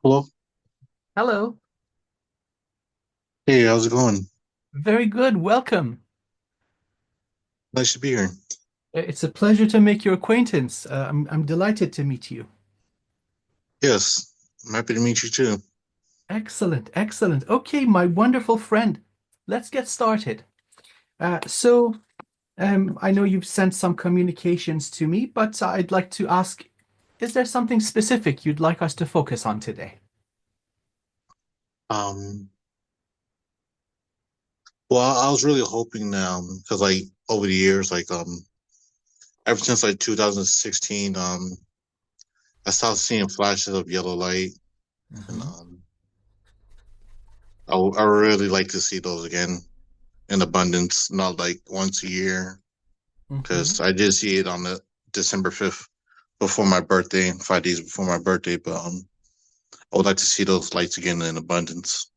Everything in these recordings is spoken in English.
Hello. Hello. Hey, how's it going? Very good. Welcome. Nice to be here. It's a pleasure to make your acquaintance. I'm delighted to meet you. Yes, I'm happy to meet you too. Excellent, excellent. Okay, my wonderful friend. Let's get started. I know you've sent some communications to me, but I'd like to ask, is there something specific you'd like us to focus on today? Um, well, I was really hoping because like over the years, ever since like 2016, I started seeing flashes of yellow light, and Hmm. I would really like to see those again in abundance, not like once a year, Hmm. because I did see it on the December 5th before my birthday, 5 days before my birthday, but I would like to see those lights again in abundance.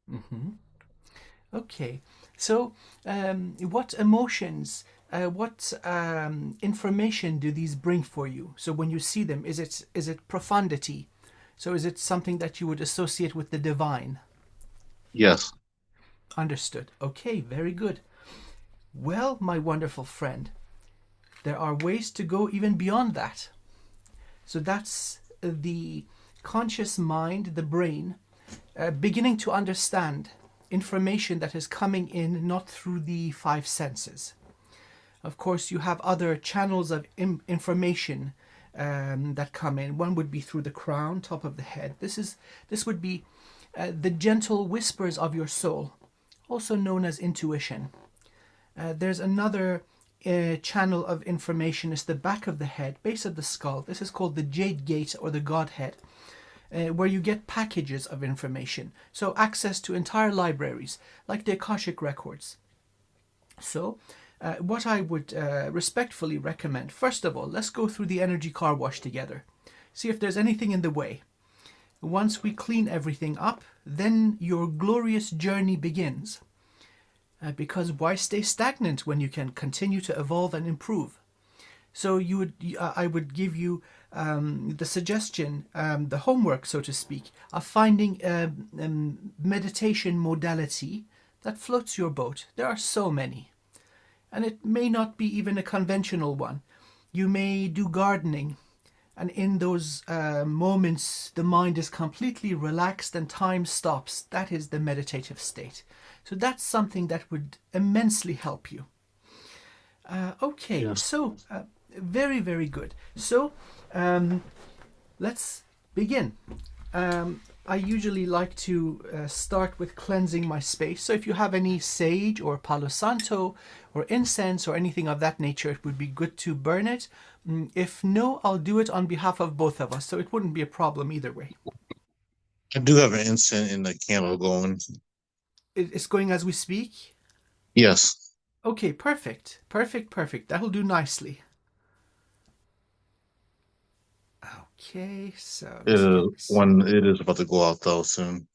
Hmm. Okay. So, what emotions, what information do these bring for you? So when you see them, is it profundity? So is it something that you would associate with the divine? Yes. Understood. Okay, very good. Well, my wonderful friend, there are ways to go even beyond that. So that's the conscious mind, the brain, beginning to understand information that is coming in not through the five senses. Of course, you have other channels of information that come in. One would be through the crown, top of the head. This would be the gentle whispers of your soul, also known as intuition. There's another channel of information is the back of the head, base of the skull. This is called the jade gate or the Godhead, where you get packages of information. So access to entire libraries, like the Akashic records. So, what I would respectfully recommend, first of all, let's go through the energy car wash together. See if there's anything in the way. Once we clean everything up, then your glorious journey begins. Because why stay stagnant when you can continue to evolve and improve? So I would give you the suggestion, the homework, so to speak, of finding a meditation modality that floats your boat. There are so many. And it may not be even a conventional one. You may do gardening, and in those moments, the mind is completely relaxed and time stops. That is the meditative state. So that's something that would immensely help you. Okay, Yes. so very, very good. So um, let's begin. I usually like to start with cleansing my space. So if you have any sage or palo santo or incense or anything of that nature, it would be good to burn it. If no, I'll do it on behalf of both of us. So it wouldn't be a problem either way. I do have an incense in the candle going. It's going as we speak. Yes. Okay, perfect. Perfect, perfect. That'll do nicely. Okay, so It let's is get this. one it is about to go out though soon.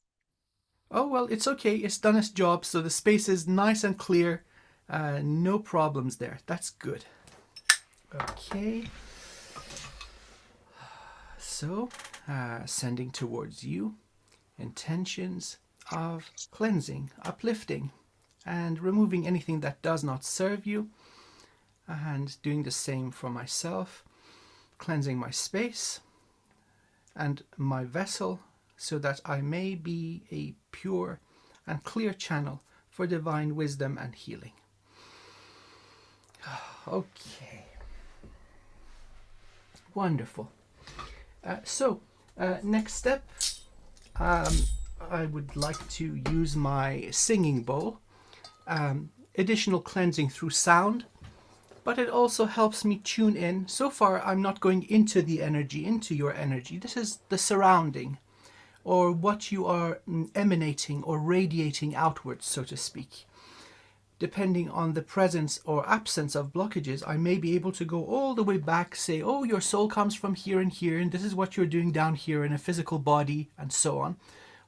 Oh, well, it's okay. It's done its job. So the space is nice and clear. No problems there. That's good. Okay, so sending towards you intentions of cleansing, uplifting, and removing anything that does not serve you, and doing the same for myself, cleansing my space and my vessel so that I may be a pure and clear channel for divine wisdom and healing. Okay, wonderful. Next step, um, I would like to use my singing bowl. Additional cleansing through sound, but it also helps me tune in. So far, I'm not going into the energy, into your energy. This is the surrounding, or what you are emanating or radiating outwards, so to speak. Depending on the presence or absence of blockages, I may be able to go all the way back, say, oh, your soul comes from here, and this is what you're doing down here in a physical body, and so on.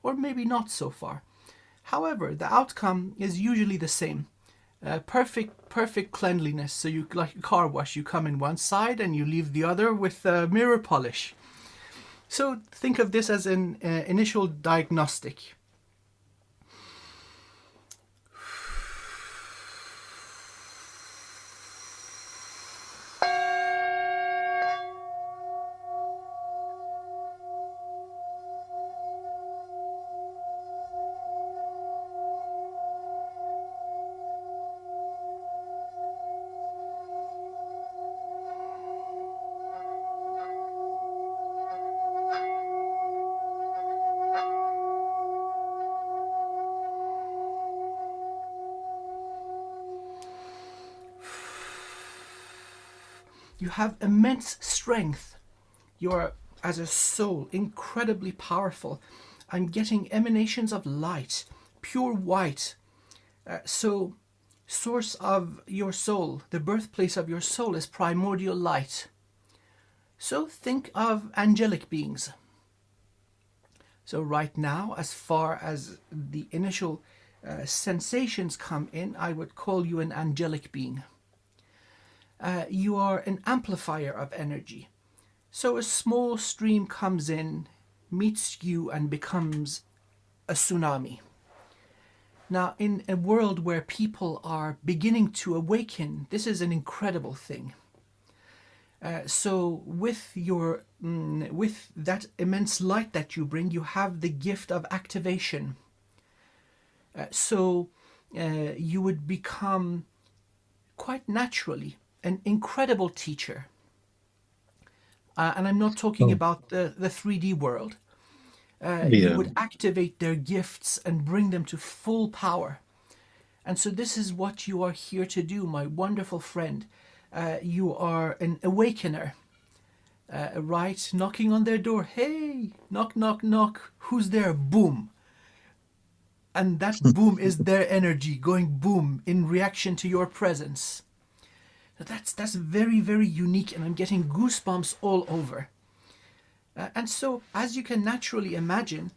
Or maybe not so far. However, the outcome is usually the same. Perfect cleanliness. So like a car wash, you come in one side and you leave the other with mirror polish. So think of this as an initial diagnostic. You have immense strength. You are, as a soul, incredibly powerful. I'm getting emanations of light, pure white. So, source of your soul, the birthplace of your soul is primordial light. So think of angelic beings. So right now, as far as the initial sensations come in, I would call you an angelic being. You are an amplifier of energy. So a small stream comes in, meets you, and becomes a tsunami. Now, in a world where people are beginning to awaken, this is an incredible thing. So with that immense light that you bring, you have the gift of activation. So you would become quite naturally an incredible teacher. And I'm not talking about the 3D world. You would activate their gifts and bring them to full power. And so this is what you are here to do, my wonderful friend. You are an awakener, right? Knocking on their door. Hey, knock, knock, knock. Who's there? Boom. And that boom is their energy going boom in reaction to your presence. That's very, very unique, and I'm getting goosebumps all over. And so, as you can naturally imagine,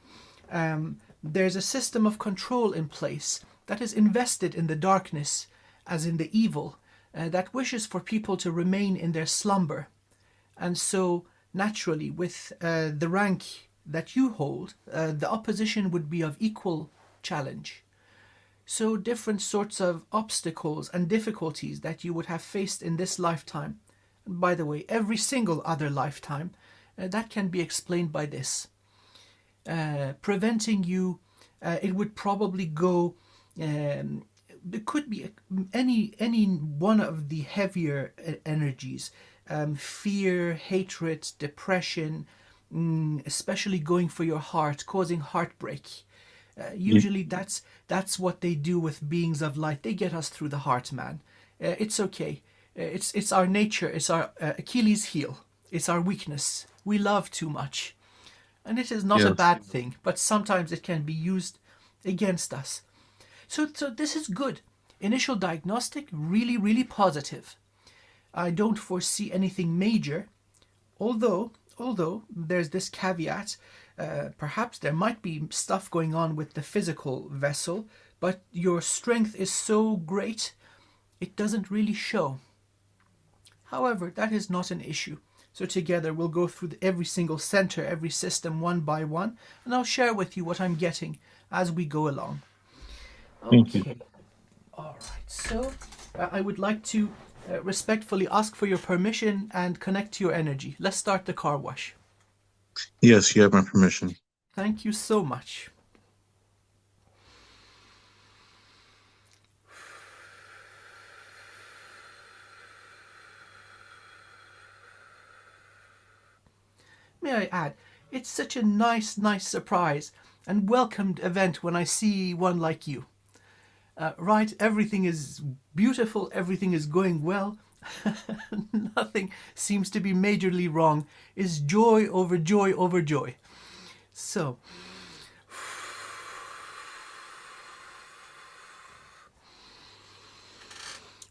there's a system of control in place that is invested in the darkness, as in the evil, that wishes for people to remain in their slumber. And so, naturally, with the rank that you hold, the opposition would be of equal challenge. So different sorts of obstacles and difficulties that you would have faced in this lifetime, and by the way, every single other lifetime, that can be explained by this. Preventing you, it would probably go, it could be any one of the heavier energies, fear, hatred, depression, especially going for your heart, causing heartbreak. Usually that's what they do with beings of light. They get us through the heart, man. It's okay. It's our nature. It's our Achilles heel. It's our weakness. We love too much. And it is not a bad thing, but sometimes it can be used against us. So this is good. Initial diagnostic, really, really positive. I don't foresee anything major, although there's this caveat. Perhaps there might be stuff going on with the physical vessel, but your strength is so great, it doesn't really show. However, that is not an issue. So together we'll go through every single center, every system one by one, and I'll share with you what I'm getting as we go along. Okay. All right. So I would like to respectfully ask for your permission and connect to your energy. Let's start the car wash. Yes, you have my permission. Thank you so much. May I add, it's such a nice surprise and welcomed event when I see one like you. Right, everything is beautiful, everything is going well. Nothing seems to be majorly wrong. It's joy over joy over joy. So,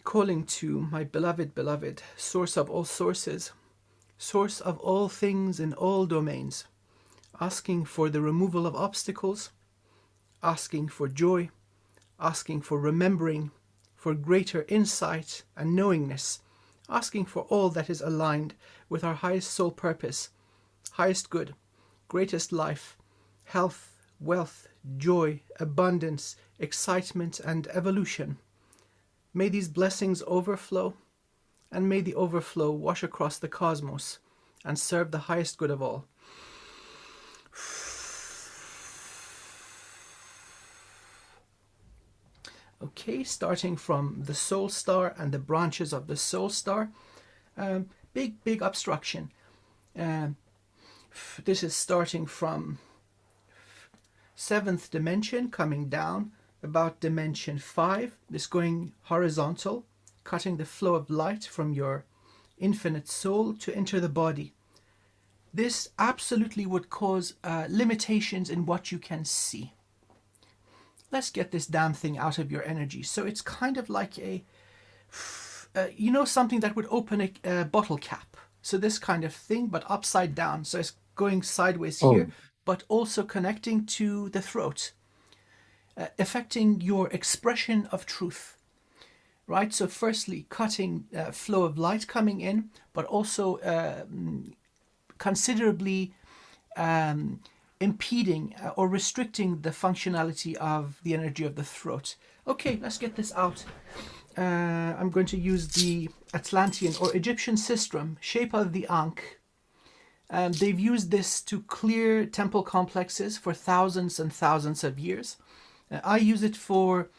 calling to my beloved, source of all sources, source of all things in all domains, asking for the removal of obstacles, asking for joy, asking for remembering, for greater insight and knowingness, asking for all that is aligned with our highest soul purpose, highest good, greatest life, health, wealth, joy, abundance, excitement, and evolution. May these blessings overflow, and may the overflow wash across the cosmos and serve the highest good of all. Okay, starting from the soul star and the branches of the soul star. Big obstruction. This is starting from 7th dimension, coming down about dimension 5. This going horizontal, cutting the flow of light from your infinite soul to enter the body. This absolutely would cause limitations in what you can see. Let's get this damn thing out of your energy. So it's kind of like a, something that would open a bottle cap. So this kind of thing, but upside down. So it's going sideways here, but also connecting to the throat, affecting your expression of truth. Right? So firstly, cutting flow of light coming in, but also considerably impeding or restricting the functionality of the energy of the throat. Okay, let's get this out. I'm going to use the Atlantean or Egyptian sistrum, shape of the Ankh. They've used this to clear temple complexes for thousands and thousands of years. I use it for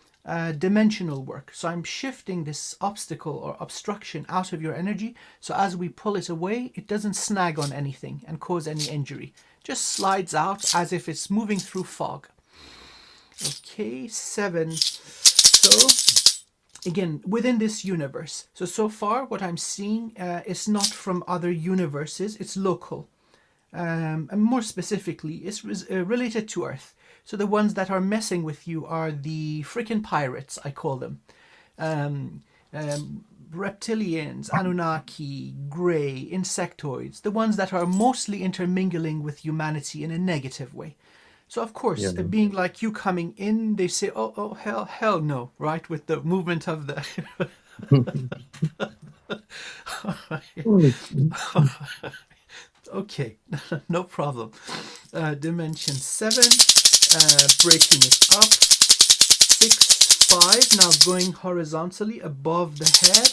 dimensional work. So I'm shifting this obstacle or obstruction out of your energy. So as we pull it away, it doesn't snag on anything and cause any injury. Just slides out as if it's moving through fog. Okay, 7. So again, within this universe. So far what I'm seeing is not from other universes. It's local. And more specifically, it's related to Earth. So the ones that are messing with you are the frickin' pirates, I call them. Reptilians, Anunnaki, grey, insectoids, the ones that are mostly intermingling with humanity in a negative way. So of course, a being like you coming in, they say, oh, hell no, right? With the movement of the... Okay, no problem. Dimension 7, breaking it up. 6, 5, now going horizontally above the head.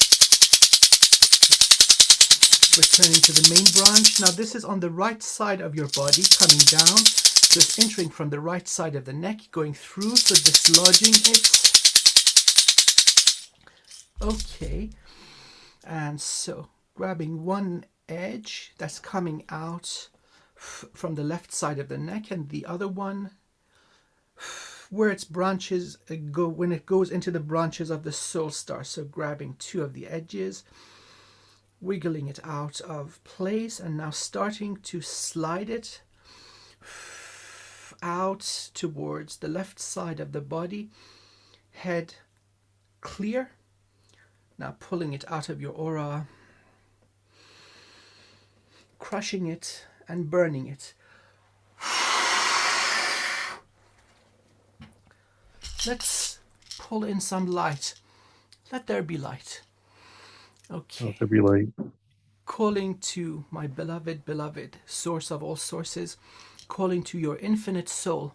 Returning to the main branch. Now this is on the right side of your body, coming down. So it's entering from the right side of the neck, going through, so dislodging it. Okay. And so grabbing one edge that's coming out from the left side of the neck, and the other one where its branches go, when it goes into the branches of the soul star. So grabbing two of the edges, wiggling it out of place, and now starting to slide it out towards the left side of the body. Head clear. Now pulling it out of your aura, crushing it and burning it. Let's pull in some light. Let there be light. Okay. Let there be light. Calling to my beloved source of all sources, calling to your infinite soul,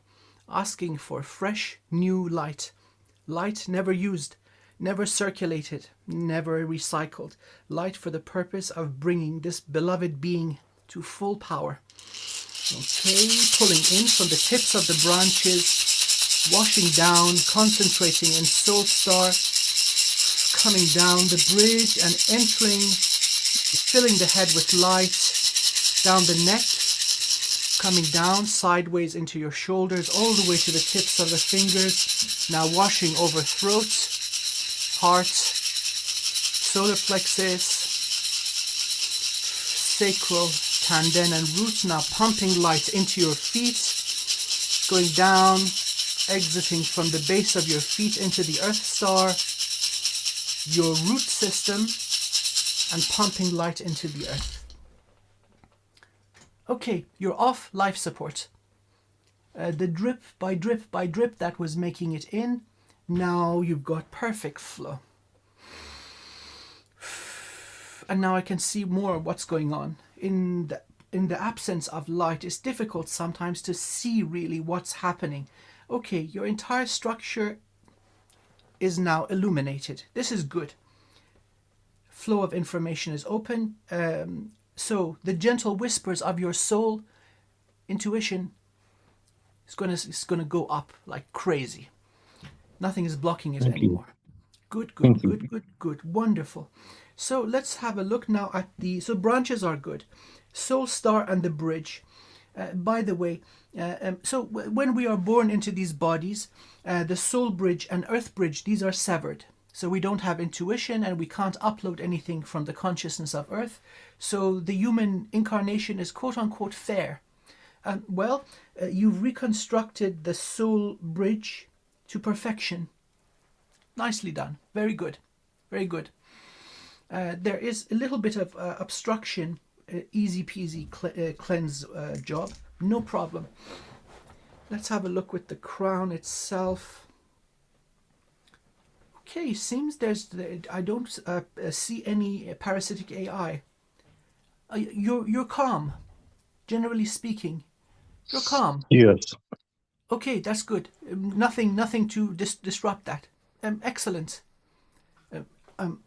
asking for fresh new light. Light never used, never circulated, never recycled. Light for the purpose of bringing this beloved being to full power. Okay, pulling in from the tips of the branches, washing down, concentrating in soul star, coming down the bridge and entering, filling the head with light, down the neck, coming down sideways into your shoulders, all the way to the tips of the fingers. Now washing over throat, heart, solar plexus, sacral, tanden and root. Now pumping light into your feet, going down, exiting from the base of your feet into the earth star, your root system, and pumping light into the earth. Okay, you're off life support. The drip by drip by drip that was making it in, now you've got perfect flow. And now I can see more of what's going on. In the in the absence of light, it's difficult sometimes to see really what's happening. Okay, your entire structure is now illuminated. This is good. Flow of information is open. So the gentle whispers of your soul, intuition, is gonna go up like crazy. Nothing is blocking it anymore. Good, good, good, good, good. Wonderful. So let's have a look now at so branches are good. Soul star and the bridge. By the way, so when we are born into these bodies, the soul bridge and earth bridge, these are severed. So we don't have intuition and we can't upload anything from the consciousness of earth. So the human incarnation is quote unquote fair. Well, you've reconstructed the soul bridge to perfection. Nicely done. Very good. Very good. There is a little bit of obstruction. Easy peasy cleanse job. No problem. Let's have a look with the crown itself. Okay, seems I don't see any parasitic AI. You're calm. Generally speaking, you're calm. Yes. Okay, that's good. Nothing to disrupt that. Excellent.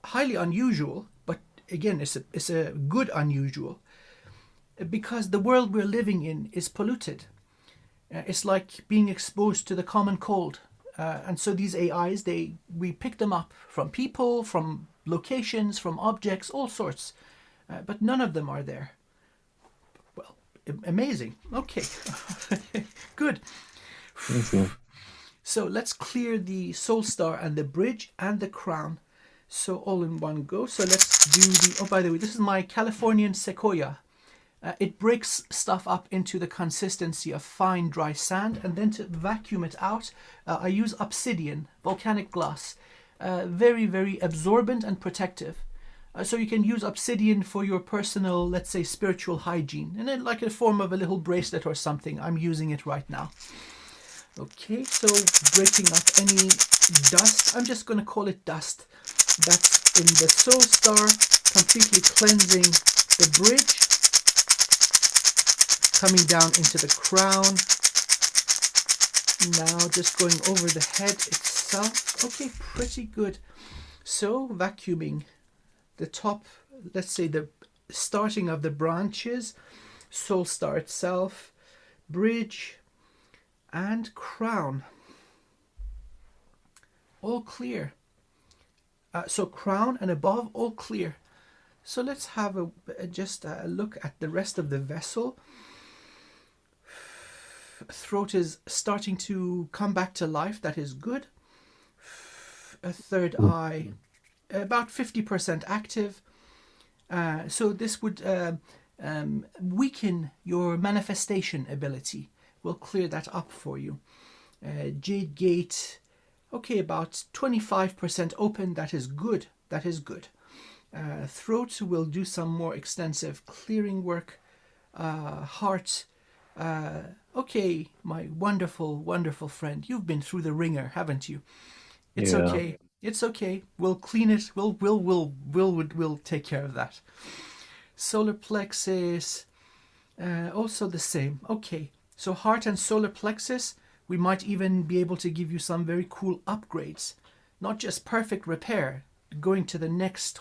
Highly unusual, but again, it's a good unusual, because the world we're living in is polluted. It's like being exposed to the common cold, and so these AIs, we pick them up from people, from locations, from objects, all sorts, but none of them are there. Well, amazing. Okay, good. So let's clear the soul star and the bridge and the crown. So all in one go. So let's do oh, by the way, this is my Californian sequoia. It breaks stuff up into the consistency of fine dry sand, and then to vacuum it out, I use obsidian, volcanic glass. Very, very absorbent and protective. So you can use obsidian for your personal, let's say, spiritual hygiene, and then like a form of a little bracelet or something. I'm using it right now. Okay, so breaking up any dust, I'm just going to call it dust, that's in the soul star, completely cleansing the bridge, coming down into the crown, now just going over the head itself. Okay, pretty good. So vacuuming the top, let's say the starting of the branches, soul star itself, bridge, and crown. All clear. So crown and above, all clear. So let's have just a look at the rest of the vessel. Throat is starting to come back to life. That is good. A third eye, about 50% active. So this would weaken your manifestation ability. We'll clear that up for you. Jade gate, okay, about 25% open. That is good. That is good. Throat will do some more extensive clearing work. Heart, okay, my wonderful, wonderful friend. You've been through the ringer, haven't you? It's okay. It's okay. We'll clean it. We'll take care of that. Solar plexus, also the same. Okay. So heart and solar plexus, we might even be able to give you some very cool upgrades. Not just perfect repair, going to the next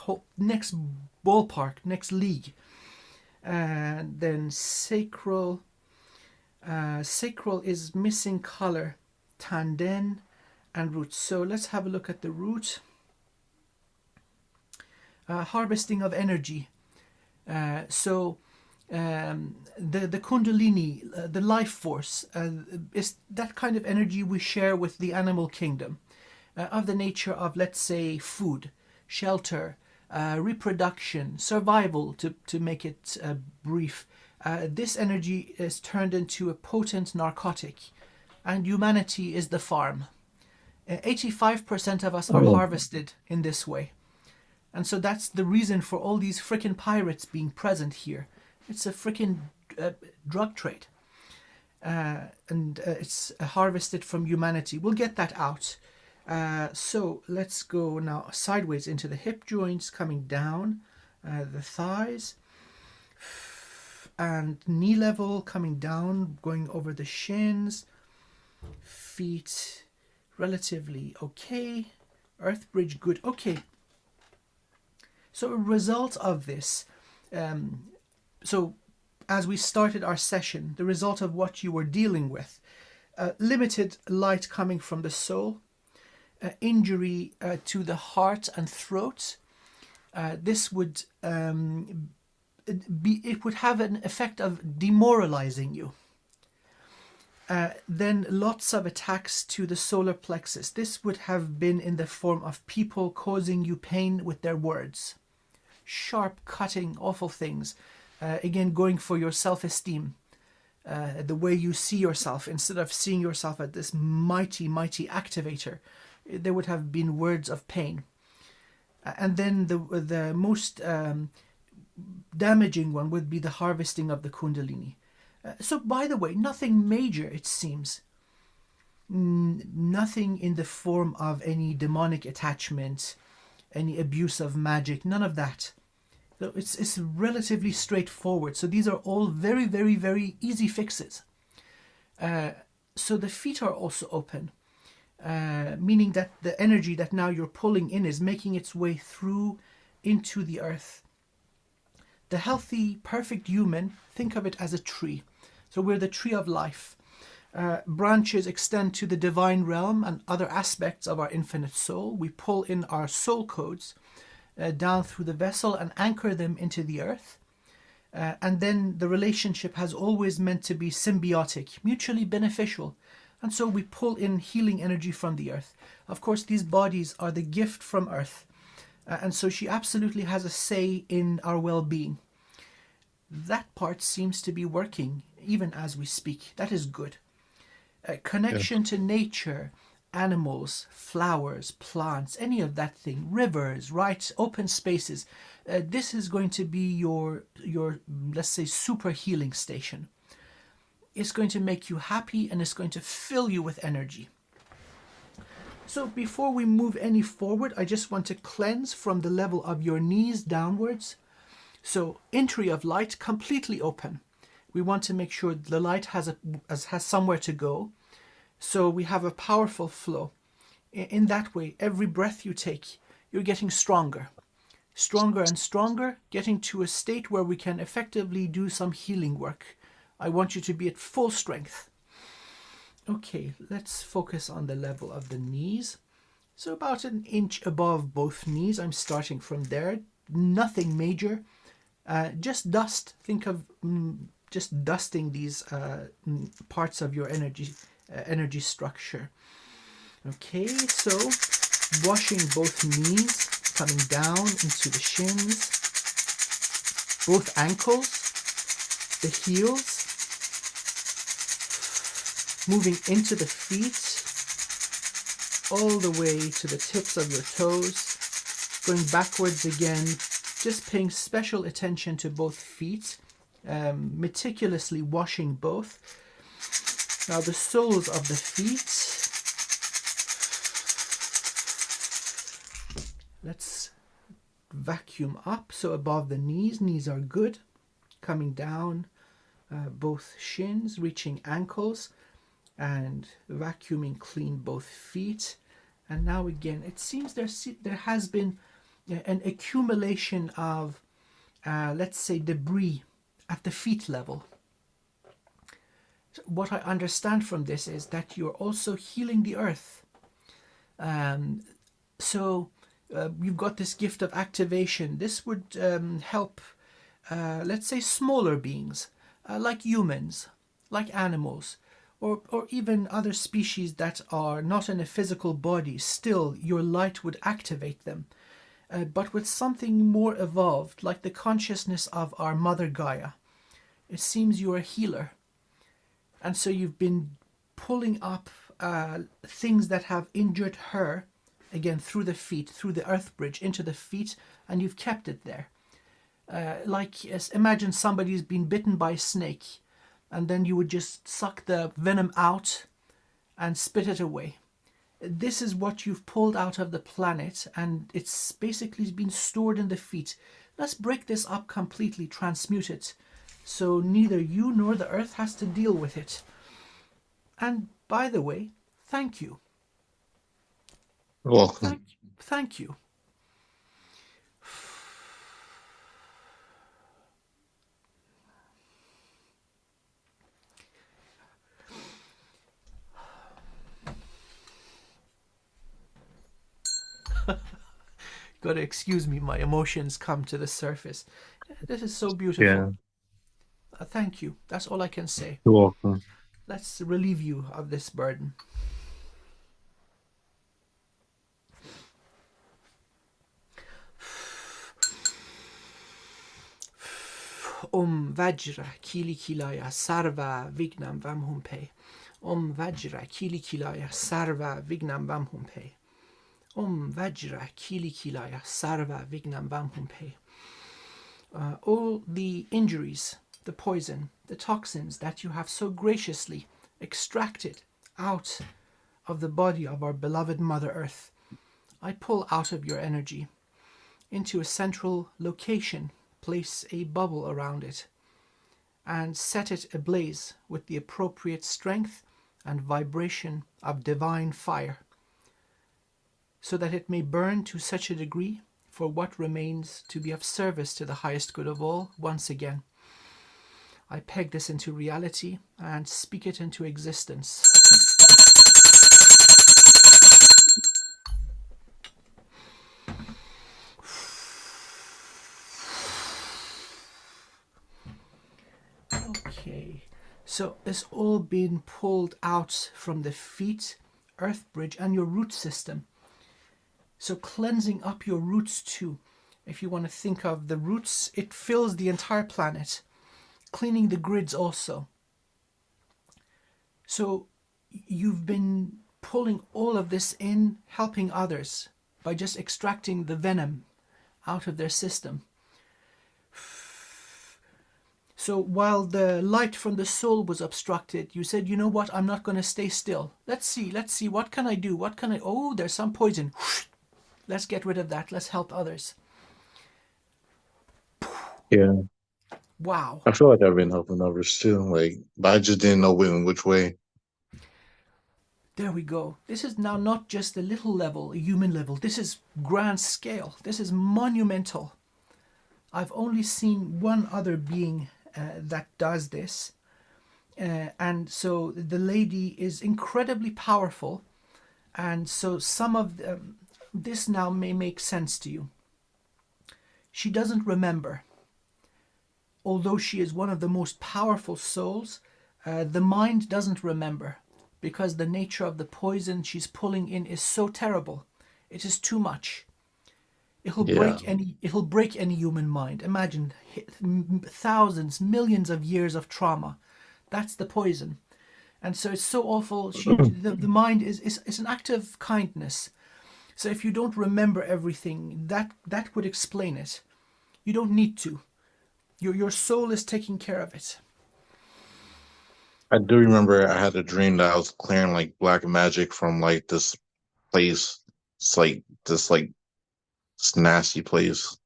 ballpark, next league. And then sacral. Sacral is missing color, tanden, and root. So let's have a look at the root. Harvesting of energy. The kundalini, the life force, is that kind of energy we share with the animal kingdom, of the nature of, let's say, food, shelter, reproduction, survival, to make it brief. This energy is turned into a potent narcotic, and humanity is the farm. 85% of us are harvested in this way. And so that's the reason for all these frickin' pirates being present here. It's a frickin' drug trade. And it's harvested from humanity. We'll get that out. So let's go now sideways into the hip joints, coming down the thighs. and knee level, coming down, going over the shins, feet relatively okay, earth bridge good. Okay, so a result of this, so as we started our session, the result of what you were dealing with, limited light coming from the soul, injury to the heart and throat. This would it would have an effect of demoralizing you. Then lots of attacks to the solar plexus. This would have been in the form of people causing you pain with their words. Sharp, cutting, awful things. Again, going for your self-esteem. The way you see yourself, instead of seeing yourself as this mighty, mighty activator, there would have been words of pain. And then the most damaging one would be the harvesting of the Kundalini. So, by the way, nothing major, it seems. Nothing in the form of any demonic attachment, any abuse of magic, none of that. So it's relatively straightforward. So these are all very, very, very easy fixes. So the feet are also open, meaning that the energy that now you're pulling in is making its way through into the earth. The healthy, perfect human, think of it as a tree. So we're the tree of life. Branches extend to the divine realm and other aspects of our infinite soul. We pull in our soul codes down through the vessel and anchor them into the earth. And then the relationship has always meant to be symbiotic, mutually beneficial. And so we pull in healing energy from the earth. Of course, these bodies are the gift from earth. And so she absolutely has a say in our well-being. That part seems to be working even as we speak. That is good. Connection to nature, animals, flowers, plants, any of that thing, rivers, right, open spaces. This is going to be your let's say super healing station. It's going to make you happy and it's going to fill you with energy. So before we move any forward, I just want to cleanse from the level of your knees downwards. So entry of light completely open. We want to make sure the light has somewhere to go. So we have a powerful flow. In that way, every breath you take, you're getting stronger. Stronger and stronger, getting to a state where we can effectively do some healing work. I want you to be at full strength. Okay, let's focus on the level of the knees. So about an inch above both knees, I'm starting from there. Nothing major. Just dust. Think of just dusting these parts of your energy structure. Okay, so washing both knees, coming down into the shins, both ankles, the heels, moving into the feet, all the way to the tips of your toes, going backwards again, just paying special attention to both feet, meticulously washing both. Now the soles of the feet, let's vacuum up. So above the knees are good, coming down both shins, reaching ankles, and vacuuming clean both feet. And now again, it seems there has been an accumulation of, let's say, debris at the feet level. So what I understand from this is that you're also healing the earth. So you've got this gift of activation. This would help, let's say, smaller beings, like humans, like animals, or even other species that are not in a physical body. Still, your light would activate them. But with something more evolved, like the consciousness of our Mother Gaia. It seems you're a healer. And so you've been pulling up things that have injured her, again, through the feet, through the earth bridge, into the feet, and you've kept it there. Imagine somebody's been bitten by a snake, and then you would just suck the venom out and spit it away. This is what you've pulled out of the planet, and it's basically been stored in the feet. Let's break this up completely, transmute it, so neither you nor the earth has to deal with it. And by the way, thank you. You're welcome. Thank you. Gotta excuse me, my emotions come to the surface. This is so beautiful. Yeah, Thank you. That's all I can say. you're welcome. Let's relieve you of this burden. Vajra kili kilaya sarva vignam vamhumpe. Vajra kili kilaya sarva vignam vamhumpe. Vajra kili kilaya sarva vignam vamhumpe. All the injuries, the poison, the toxins that you have so graciously extracted out of the body of our beloved Mother Earth, I pull out of your energy into a central location, place a bubble around it, and set it ablaze with the appropriate strength and vibration of divine fire, so that it may burn to such a degree for what remains to be of service to the highest good of all once again. I peg this into reality and speak it into existence. Okay, so it's all been pulled out from the feet, earth bridge, and your root system. So cleansing up your roots too. If you want to think of the roots, it fills the entire planet. Cleaning the grids also. So you've been pulling all of this in, helping others by just extracting the venom out of their system. So while the light from the soul was obstructed, you said, you know what, I'm not going to stay still. Let's see, what can I do? Oh, there's some poison. Let's get rid of that. Let's help others. Yeah. Wow. I feel like I've been helping others too, but I just didn't know in which way. There we go. This is now not just a little level, a human level. This is grand scale. This is monumental. I've only seen one other being that does this. And so the lady is incredibly powerful. And so some of this now may make sense to you. She doesn't remember. Although she is one of the most powerful souls, the mind doesn't remember, because the nature of the poison she's pulling in is so terrible. It is too much. It'll break any human mind. Imagine thousands, millions of years of trauma. That's the poison. And so it's so awful. The mind is an act of kindness. So if you don't remember everything, that would explain it. You don't need to. Your soul is taking care of it. I do remember I had a dream that I was clearing black magic from this place. It's this nasty place.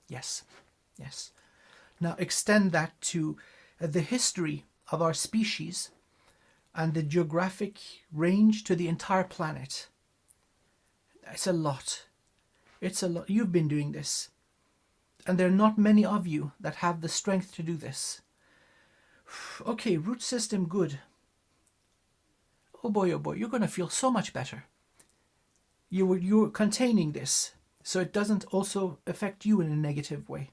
Yes. Now extend that to the history of our species and the geographic range to the entire planet. It's a lot. You've been doing this. And there are not many of you that have the strength to do this. Okay, root system, good. Oh boy, you're going to feel so much better. You're containing this, so it doesn't also affect you in a negative way.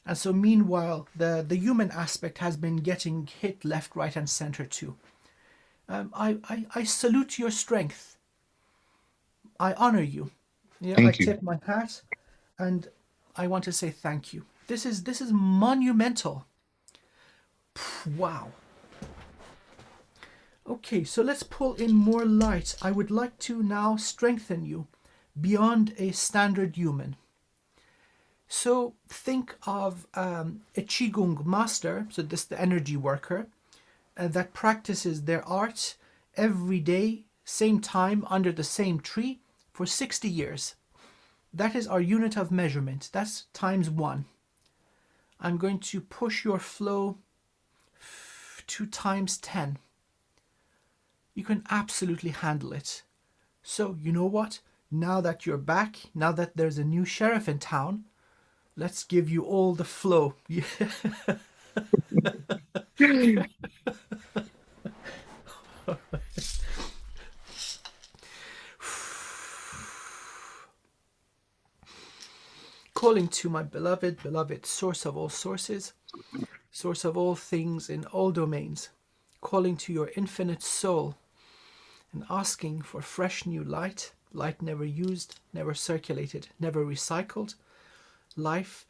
And so meanwhile, the human aspect has been getting hit left, right, and center too. I salute your strength. I honor you. Thank you. Tip my hat, and I want to say thank you. This is monumental. Wow. Okay, so let's pull in more light. I would like to now strengthen you beyond a standard human. So think of a Qigong master, so this the energy worker, that practices their art every day, same time, under the same tree for 60 years. That is our unit of measurement. That's times 1. I'm going to push your flow to times 10. You can absolutely handle it. So, you know what? Now that you're back, now that there's a new sheriff in town, let's give you all the flow. Calling to my beloved source of all sources, source of all things in all domains, calling to your infinite soul and asking for fresh new light, light never used, never circulated, never recycled, light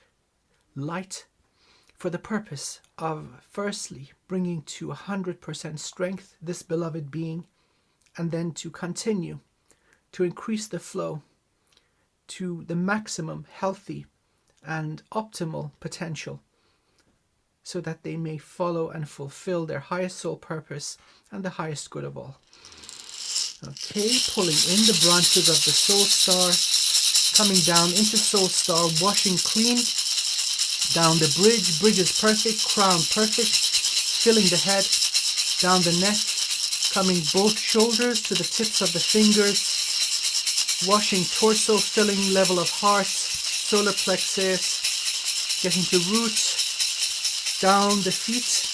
for the purpose of firstly bringing to 100% strength this beloved being, and then to continue to increase the flow to the maximum healthy and optimal potential, so that they may follow and fulfill their highest soul purpose and the highest good of all. Okay, pulling in the branches of the soul star, coming down into soul star, washing clean down the bridge. Bridge is perfect, crown perfect, filling the head, down the neck, coming both shoulders to the tips of the fingers, washing torso, filling level of heart, solar plexus, getting to root, down the feet,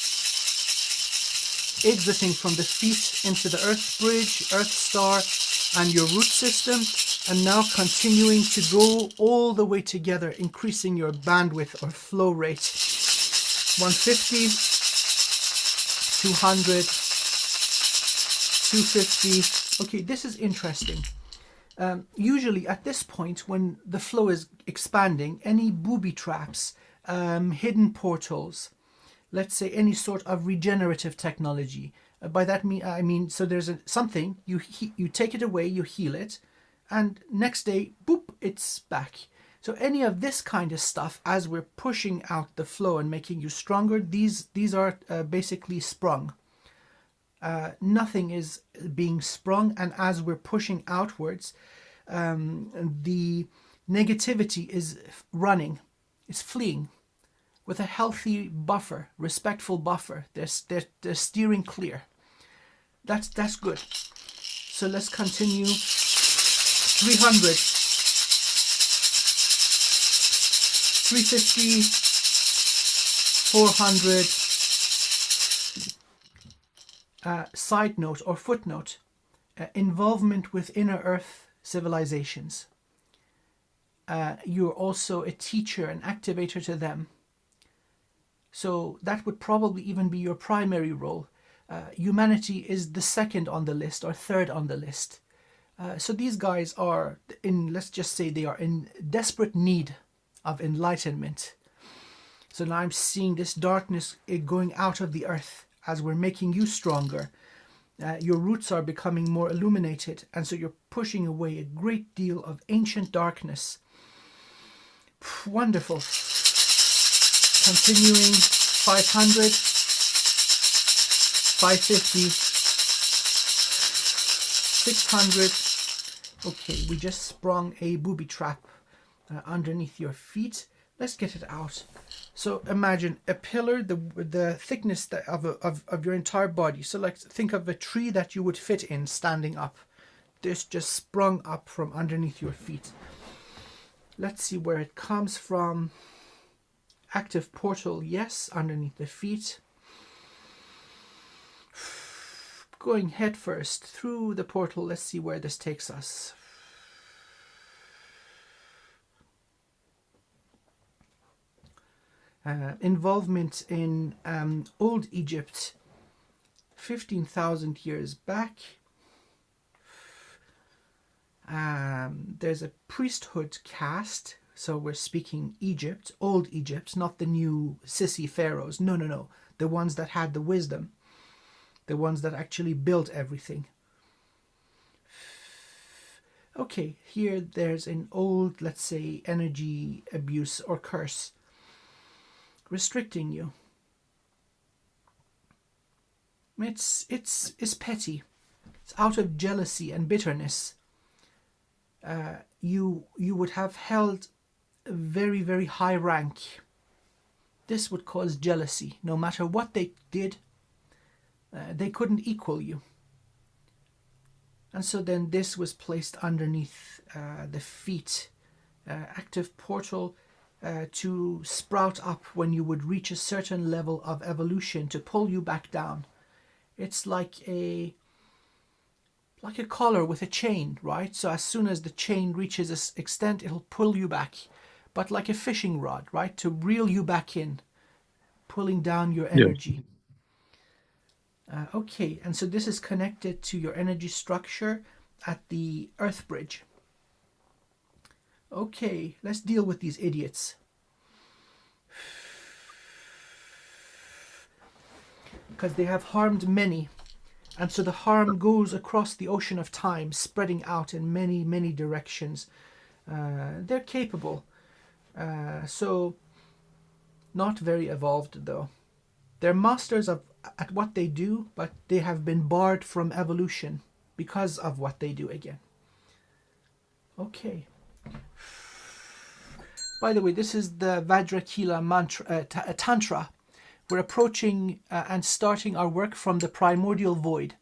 exiting from the feet into the earth bridge, earth star, and your root system, and now continuing to go all the way together, increasing your bandwidth or flow rate. 150, 200, 250. Okay, this is interesting. Usually at this point, when the flow is expanding, any booby traps, hidden portals, let's say any sort of regenerative technology. By that I mean, so there's something, you take it away, you heal it, and next day, boop, it's back. So any of this kind of stuff, as we're pushing out the flow and making you stronger, these are basically sprung. Nothing is being sprung, and as we're pushing outwards, the negativity is running, it's fleeing with a healthy buffer, respectful buffer. They're steering clear. That's good. So let's continue. 300, 350, 400. Side note or footnote, involvement with inner earth civilizations. You're also a teacher, an activator to them. So that would probably even be your primary role. Humanity is the second on the list or third on the list. So these guys are let's just say they are in desperate need of enlightenment. So now I'm seeing this darkness going out of the earth as we're making you stronger. Your roots are becoming more illuminated, and so you're pushing away a great deal of ancient darkness. Wonderful. Continuing, 500, 550, 600. Okay, we just sprung a booby trap underneath your feet. Let's get it out. So imagine a pillar, the thickness of your entire body. So like think of a tree that you would fit in standing up. This just sprung up from underneath your feet. Let's see where it comes from. Active portal, yes, underneath the feet. Going head first through the portal. Let's see where this takes us. Involvement in Old Egypt, 15,000 years back. There's a priesthood caste, so we're speaking Egypt, Old Egypt, not the new sissy pharaohs. No. The ones that had the wisdom, the ones that actually built everything. Okay, here there's an old, let's say, energy abuse or curse restricting you. It's petty. It's out of jealousy and bitterness. You would have held a very, very high rank this would cause jealousy. No matter what they did, they couldn't equal you. And so then this was placed underneath the feet, active portal to sprout up when you would reach a certain level of evolution to pull you back down. It's like a collar with a chain, right? So as soon as the chain reaches this extent, it'll pull you back. But like a fishing rod, right? To reel you back in, pulling down your energy. Okay, and so this is connected to your energy structure at the Earth Bridge. Okay, let's deal with these idiots. Because they have harmed many. And so the harm goes across the ocean of time, spreading out in many, many directions. They're capable. So not very evolved, though. They're masters at what they do, but they have been barred from evolution because of what they do again. Okay. By the way, this is the Vajrakila mantra, Tantra. We're approaching and starting our work from the primordial void.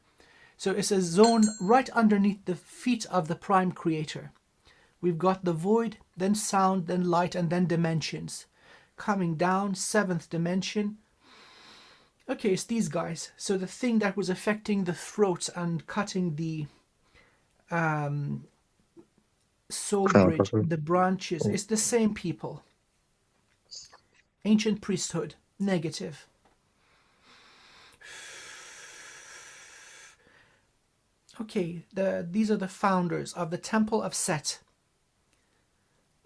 So it's a zone right underneath the feet of the prime creator. We've got the void, then sound, then light, and then dimensions. Coming down, 7th dimension. Okay, it's these guys. So the thing that was affecting the throat and cutting the soul bridge, the branches, it's the same people. Ancient priesthood, negative. Okay, these are the founders of the Temple of Set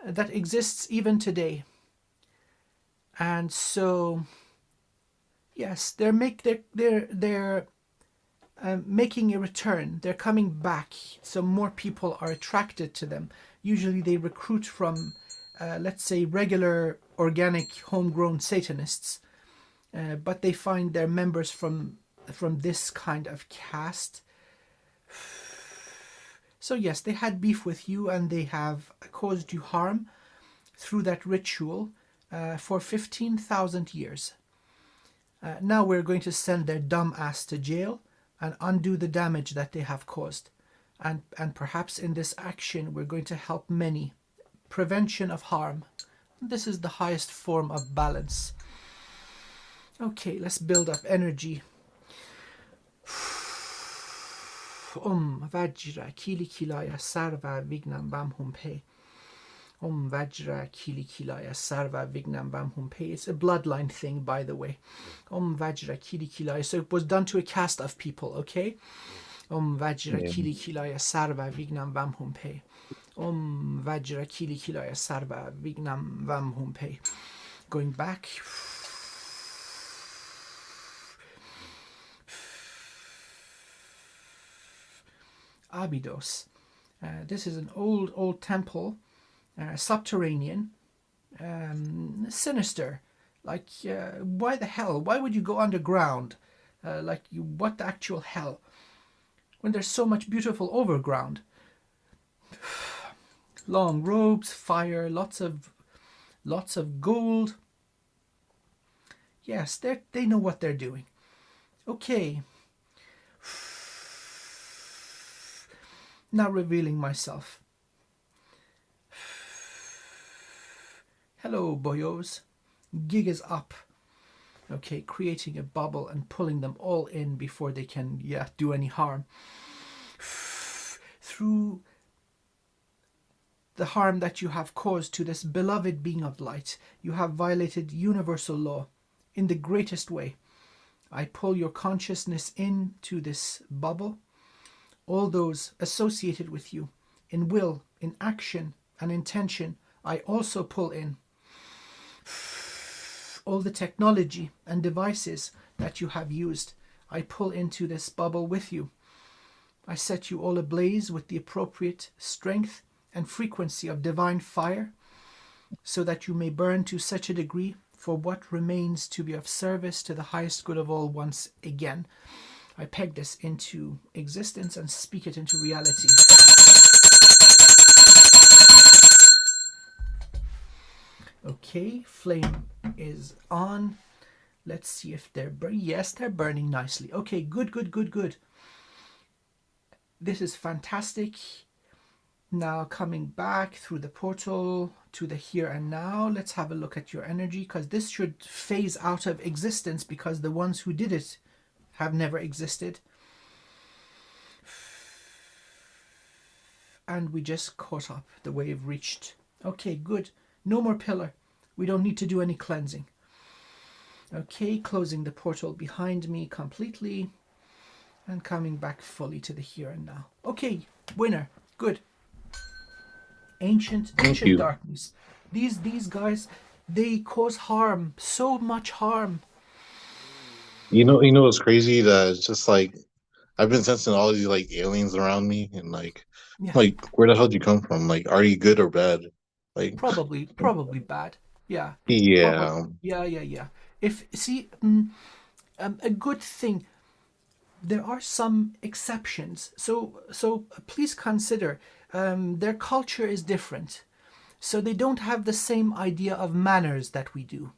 that exists even today. And so, yes, they're making a return. They're coming back. So more people are attracted to them. Usually they recruit from, let's say, regular, organic, homegrown Satanists. But they find their members from this kind of caste. So yes, they had beef with you and they have caused you harm through that ritual for 15,000 years. Now we're going to send their dumb ass to jail and undo the damage that they have caused. And perhaps in this action we're going to help many. Prevention of harm. This is the highest form of balance. Okay, let's build up energy. Vajra Kili Kilaya Sarva Vignam Bam Humpe. Vajra Kili Kilaya Sarva Vignam Bam Humpe. It's a bloodline thing, by the way. Vajra Kili Kilaya. So it was done to a caste of people, okay? Vajra Kili Kilaya Sarva Vignam Bam Humpe. Vajra Kili Kilaya Sarva Vignam Bam Humpe. Going back. Abydos. This is an old temple, subterranean, sinister. Like, why the hell? Why would you go underground? What the actual hell? When there's so much beautiful overground. Long robes, fire, lots of gold. Yes, they know what they're doing. Okay. Now revealing myself. Hello, boyos. Gig is up. Okay, creating a bubble and pulling them all in before they can, do any harm. Through the harm that you have caused to this beloved being of light, you have violated universal law in the greatest way. I pull your consciousness into this bubble. All those associated with you in will, in action, and intention, I also pull in. All the technology and devices that you have used, I pull into this bubble with you. I set you all ablaze with the appropriate strength and frequency of divine fire, so that you may burn to such a degree for what remains to be of service to the highest good of all once again. I peg this into existence and speak it into reality. Okay, flame is on. Let's see if they're yes, they're burning nicely. Okay, good, good, good, good. This is fantastic. Now coming back through the portal to the here and now, let's have a look at your energy, because this should phase out of existence because the ones who did it have never existed. And we just caught up. The wave reached. Okay, good. No more pillar. We don't need to do any cleansing. Okay, closing the portal behind me completely and coming back fully to the here and now. Okay, winner. Good. Ancient darkness. These guys, they cause harm, so much harm. You know what's crazy? That it's just like I've been sensing all these like aliens around me, and Yeah, where the hell did you come from? Like, are you good or bad? Like, probably bad. Yeah, probably. yeah, Yeah. If see, a good thing. There are some exceptions. So please consider their culture is different. So they don't have the same idea of manners that we do.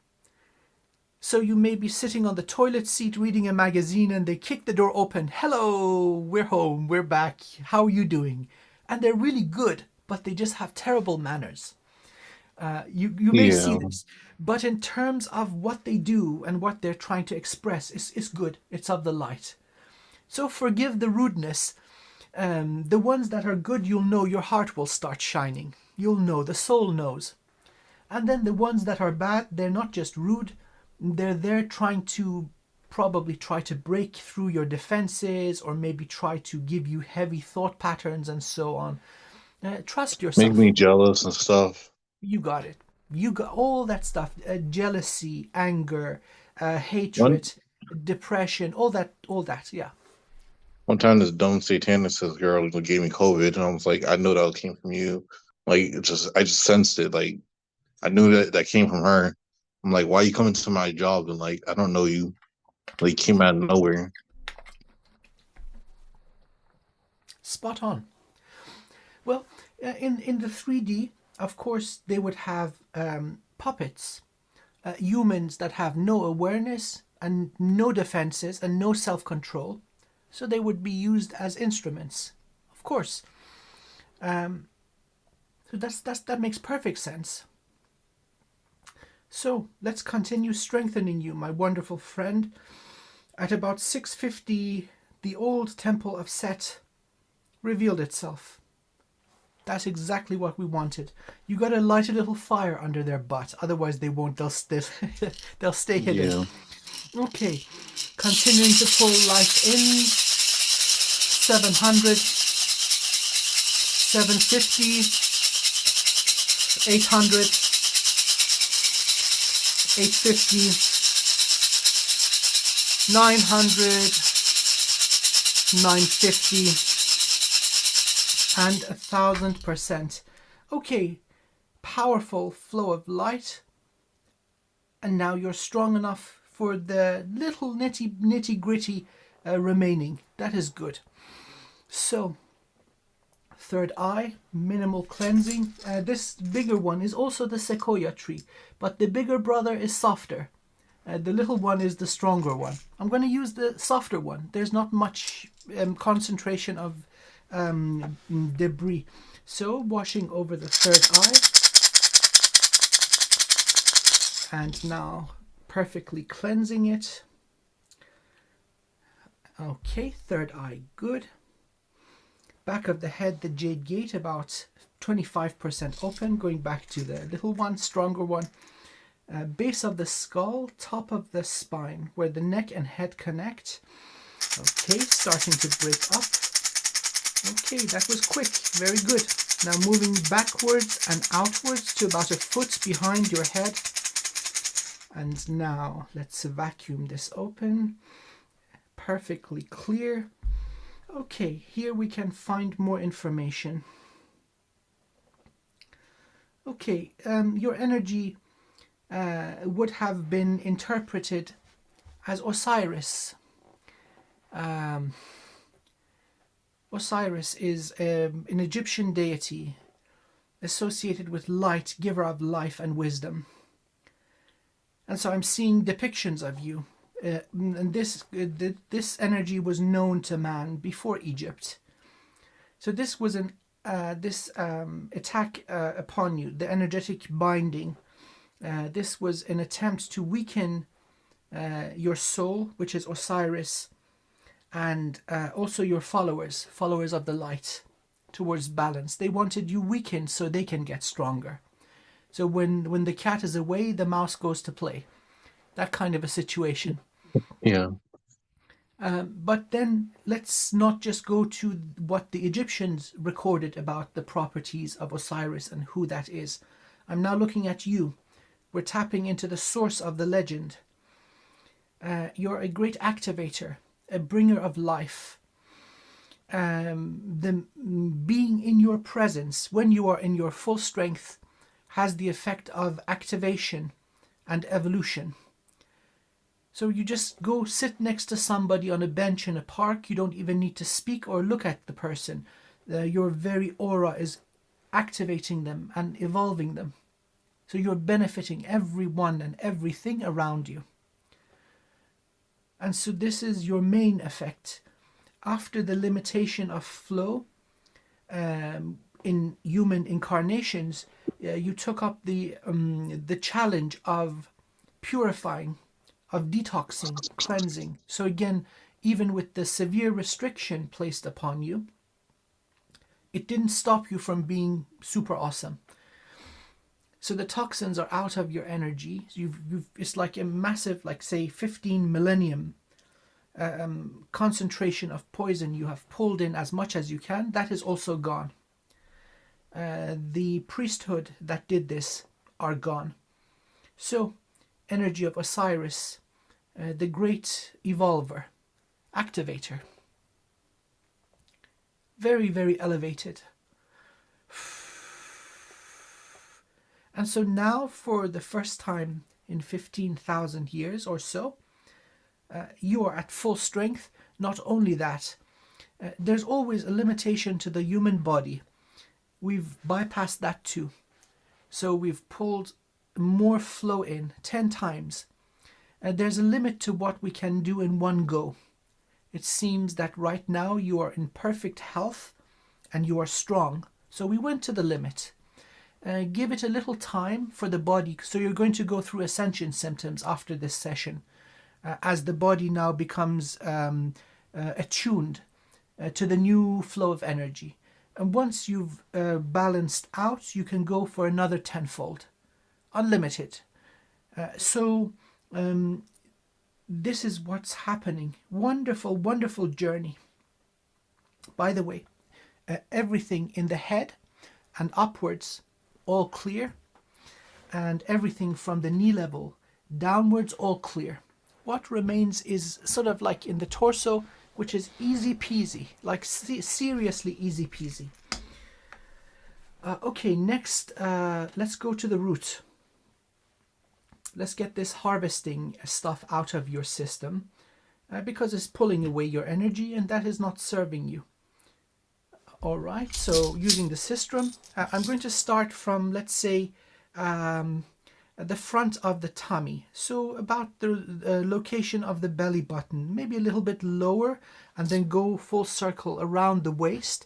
So you may be sitting on the toilet seat reading a magazine and they kick the door open. Hello, we're home, we're back. How are you doing? And they're really good, but they just have terrible manners. You may see yeah. this, but in terms of what they do and what they're trying to express, it's good. It's of the light. So forgive the rudeness. The ones that are good, you'll know your heart will start shining. You'll know, the soul knows. And then the ones that are bad, they're not just rude, they're there trying to probably try to break through your defenses or maybe try to give you heavy thought patterns and so on. Trust Make yourself. me jealous and stuff. You got it. You got all that stuff. Jealousy, anger, One hatred, depression, all that, yeah. one time, this dumb satanist girl gave me COVID, and I was like, I know that came from you. Like, I just sensed it. Like, I knew that came from her. I'm like, why are you coming to my job? And like, I don't know you. Like, came out of nowhere. Spot on. Well, in the 3D, of course, they would have puppets, humans that have no awareness and no defenses and no self-control. So they would be used as instruments, of course. So that makes perfect sense. So let's continue strengthening you, my wonderful friend. At about 6:50, the old temple of Set revealed itself. That's exactly what we wanted. You got to light a little fire under their butt, otherwise they won't. They'll stay hidden. Yeah. Okay, continuing to pull life in. 700, 750, 800, 850, 900, 950, and 1,000%. Okay, powerful flow of light. And now you're strong enough for the little nitty gritty remaining. That is good. So, third eye, minimal cleansing. This bigger one is also the sequoia tree, but the bigger brother is softer. The little one is the stronger one. I'm going to use the softer one. There's not much concentration of debris. So, washing over the third eye. And now perfectly cleansing it. Okay, third eye good. Back of the head, the jade gate about 25% open, going back to the little one, stronger one. Base of the skull, top of the spine, where the neck and head connect. Okay, starting to break up. Okay, that was quick, very good. Now moving backwards and outwards to about a foot behind your head. And now let's vacuum this open. Perfectly clear. Okay, here we can find more information. Okay, your energy would have been interpreted as Osiris. Osiris is an Egyptian deity associated with light, giver of life and wisdom. And so I'm seeing depictions of you. And this energy was known to man before Egypt. So this was an attack upon you, the energetic binding. This was an attempt to weaken your soul, which is Osiris, and also your followers of the light, towards balance. They wanted you weakened so they can get stronger. So when the cat is away, the mouse goes to play. That kind of a situation. Yeah. But then let's not just go to what the Egyptians recorded about the properties of Osiris and who that is. I'm now looking at you. We're tapping into the source of the legend. You're a great activator, a bringer of life. The being in your presence when you are in your full strength has the effect of activation and evolution. So you just go sit next to somebody on a bench in a park. You don't even need to speak or look at the person. Your very aura is activating them and evolving them. So you're benefiting everyone and everything around you. And so this is your main effect. After the limitation of flow in human incarnations, you took up the challenge of purifying, of detoxing, cleansing. So again, even with the severe restriction placed upon you, it didn't stop you from being super awesome. So the toxins are out of your energy. It's like a massive, like say 15 millennium concentration of poison. You have pulled in as much as you can. That is also gone. The priesthood that did this are gone. So energy of Osiris, the great evolver, activator. Very, very elevated. And so now, for the first time in 15,000 years or so, you are at full strength. Not only that, there's always a limitation to the human body. We've bypassed that too. So we've pulled more flow in 10 times. There's a limit to what we can do in one go. It seems that right now you are in perfect health and you are strong. So we went to the limit. Give it a little time for the body. So you're going to go through ascension symptoms after this session, as the body now becomes attuned to the new flow of energy. And once you've balanced out, you can go for another tenfold, unlimited. So this is what's happening. Wonderful, wonderful journey. By the way, everything in the head and upwards, all clear, and everything from the knee level downwards, all clear. What remains is sort of like in the torso, which is easy peasy, like seriously easy peasy. Okay, next, let's go to the root. Let's get this harvesting stuff out of your system, because it's pulling away your energy and that is not serving you. All right, so using the sistrum, I'm going to start from, let's say, the front of the tummy. So about the location of the belly button, maybe a little bit lower, and then go full circle around the waist,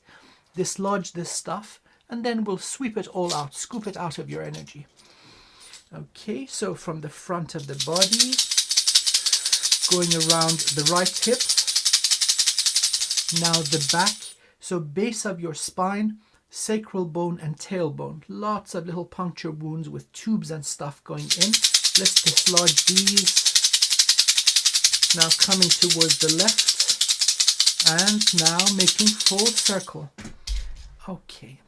dislodge this stuff, and then we'll sweep it all out, scoop it out of your energy. Okay, so from the front of the body, going around the right hip, now the back. So base of your spine, sacral bone and tailbone. Lots of little puncture wounds with tubes and stuff going in. Let's dislodge these. Now coming towards the left. And now making full circle. Okay.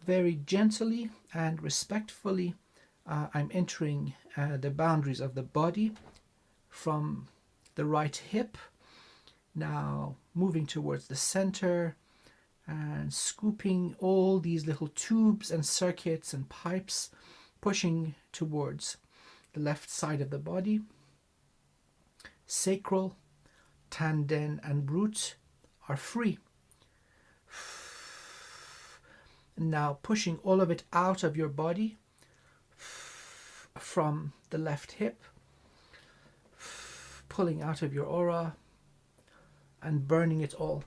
Very gently and respectfully, I'm entering the boundaries of the body from the right hip. Now moving towards the center and scooping all these little tubes and circuits and pipes, pushing towards the left side of the body. Sacral, tanden and root are free. Now pushing all of it out of your body from the left hip, pulling out of your aura and burning it all.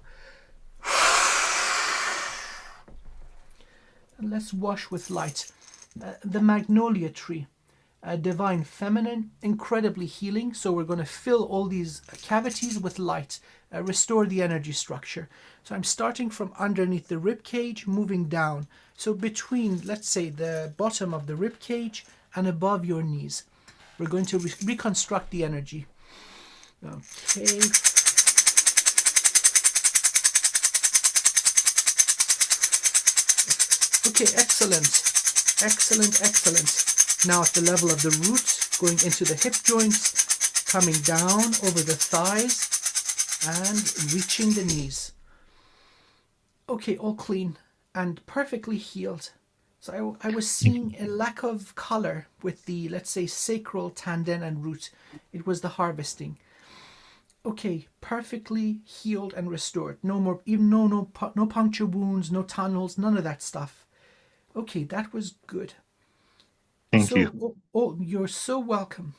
And let's wash with light. The magnolia tree, divine feminine, incredibly healing. So we're going to fill all these cavities with light, restore the energy structure. So I'm starting from underneath the rib cage, moving down. So between, let's say, the bottom of the rib cage and above your knees, we're going to reconstruct the energy. Okay. Okay, excellent. Excellent, excellent. Now at the level of the root, going into the hip joints, coming down over the thighs and reaching the knees. Okay, all clean and perfectly healed. So I was seeing a lack of color with the, let's say, sacral, tanden and root. It was the harvesting. Okay, perfectly healed and restored. No more, even no puncture wounds, no tunnels, none of that stuff. Okay, that was good. Thank you. You're so welcome.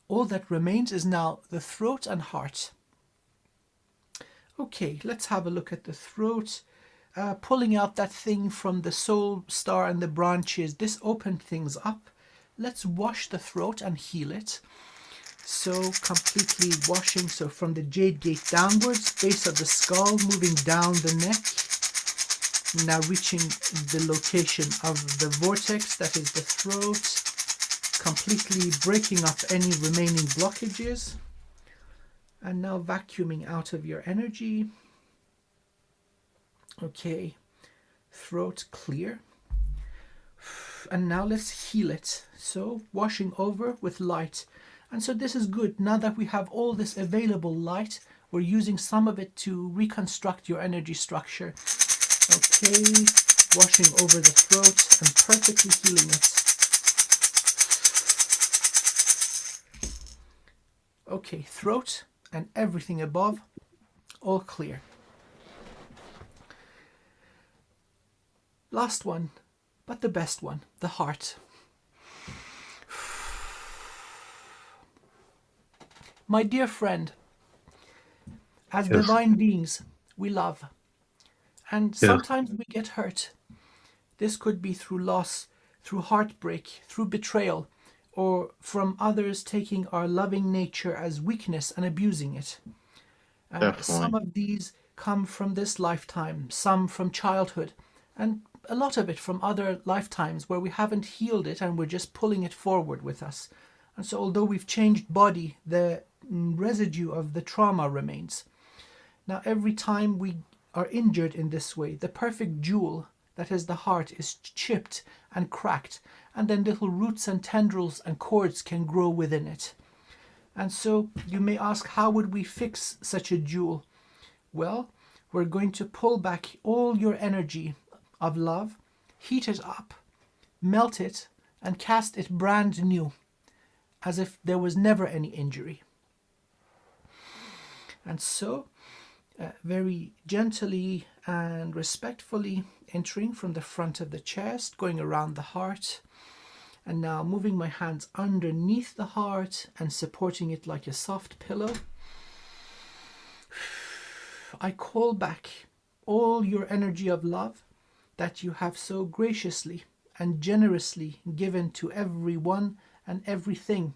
All that remains is now the throat and heart. Okay, let's have a look at the throat. Pulling out that thing from the soul star and the branches. This opened things up. Let's wash the throat and heal it. So completely washing, so from the jade gate downwards, base of the skull, moving down the neck. Now reaching the location of the vortex, that is the throat, completely breaking up any remaining blockages. And now vacuuming out of your energy. Okay, throat clear. And now let's heal it. So washing over with light. And so this is good. Now that we have all this available light, we're using some of it to reconstruct your energy structure. Okay, washing over the throat and perfectly healing it. Okay, throat and everything above, all clear. Last one, but the best one, the heart. My dear friend, as Yes. divine beings, we love. And sometimes we get hurt. This could be through loss, through heartbreak, through betrayal, or from others taking our loving nature as weakness and abusing it. Some of these come from this lifetime, some from childhood, and a lot of it from other lifetimes where we haven't healed it and we're just pulling it forward with us. And so although we've changed body, the residue of the trauma remains. Now every time we are injured in this way, the perfect jewel that is the heart is chipped and cracked, and then little roots and tendrils and cords can grow within it. And so you may ask, how would we fix such a jewel? Well, we're going to pull back all your energy of love, heat it up, melt it, and cast it brand new, as if there was never any injury. And so, very gently and respectfully entering from the front of the chest, going around the heart, and now moving my hands underneath the heart and supporting it like a soft pillow. I call back all your energy of love that you have so graciously and generously given to everyone and everything.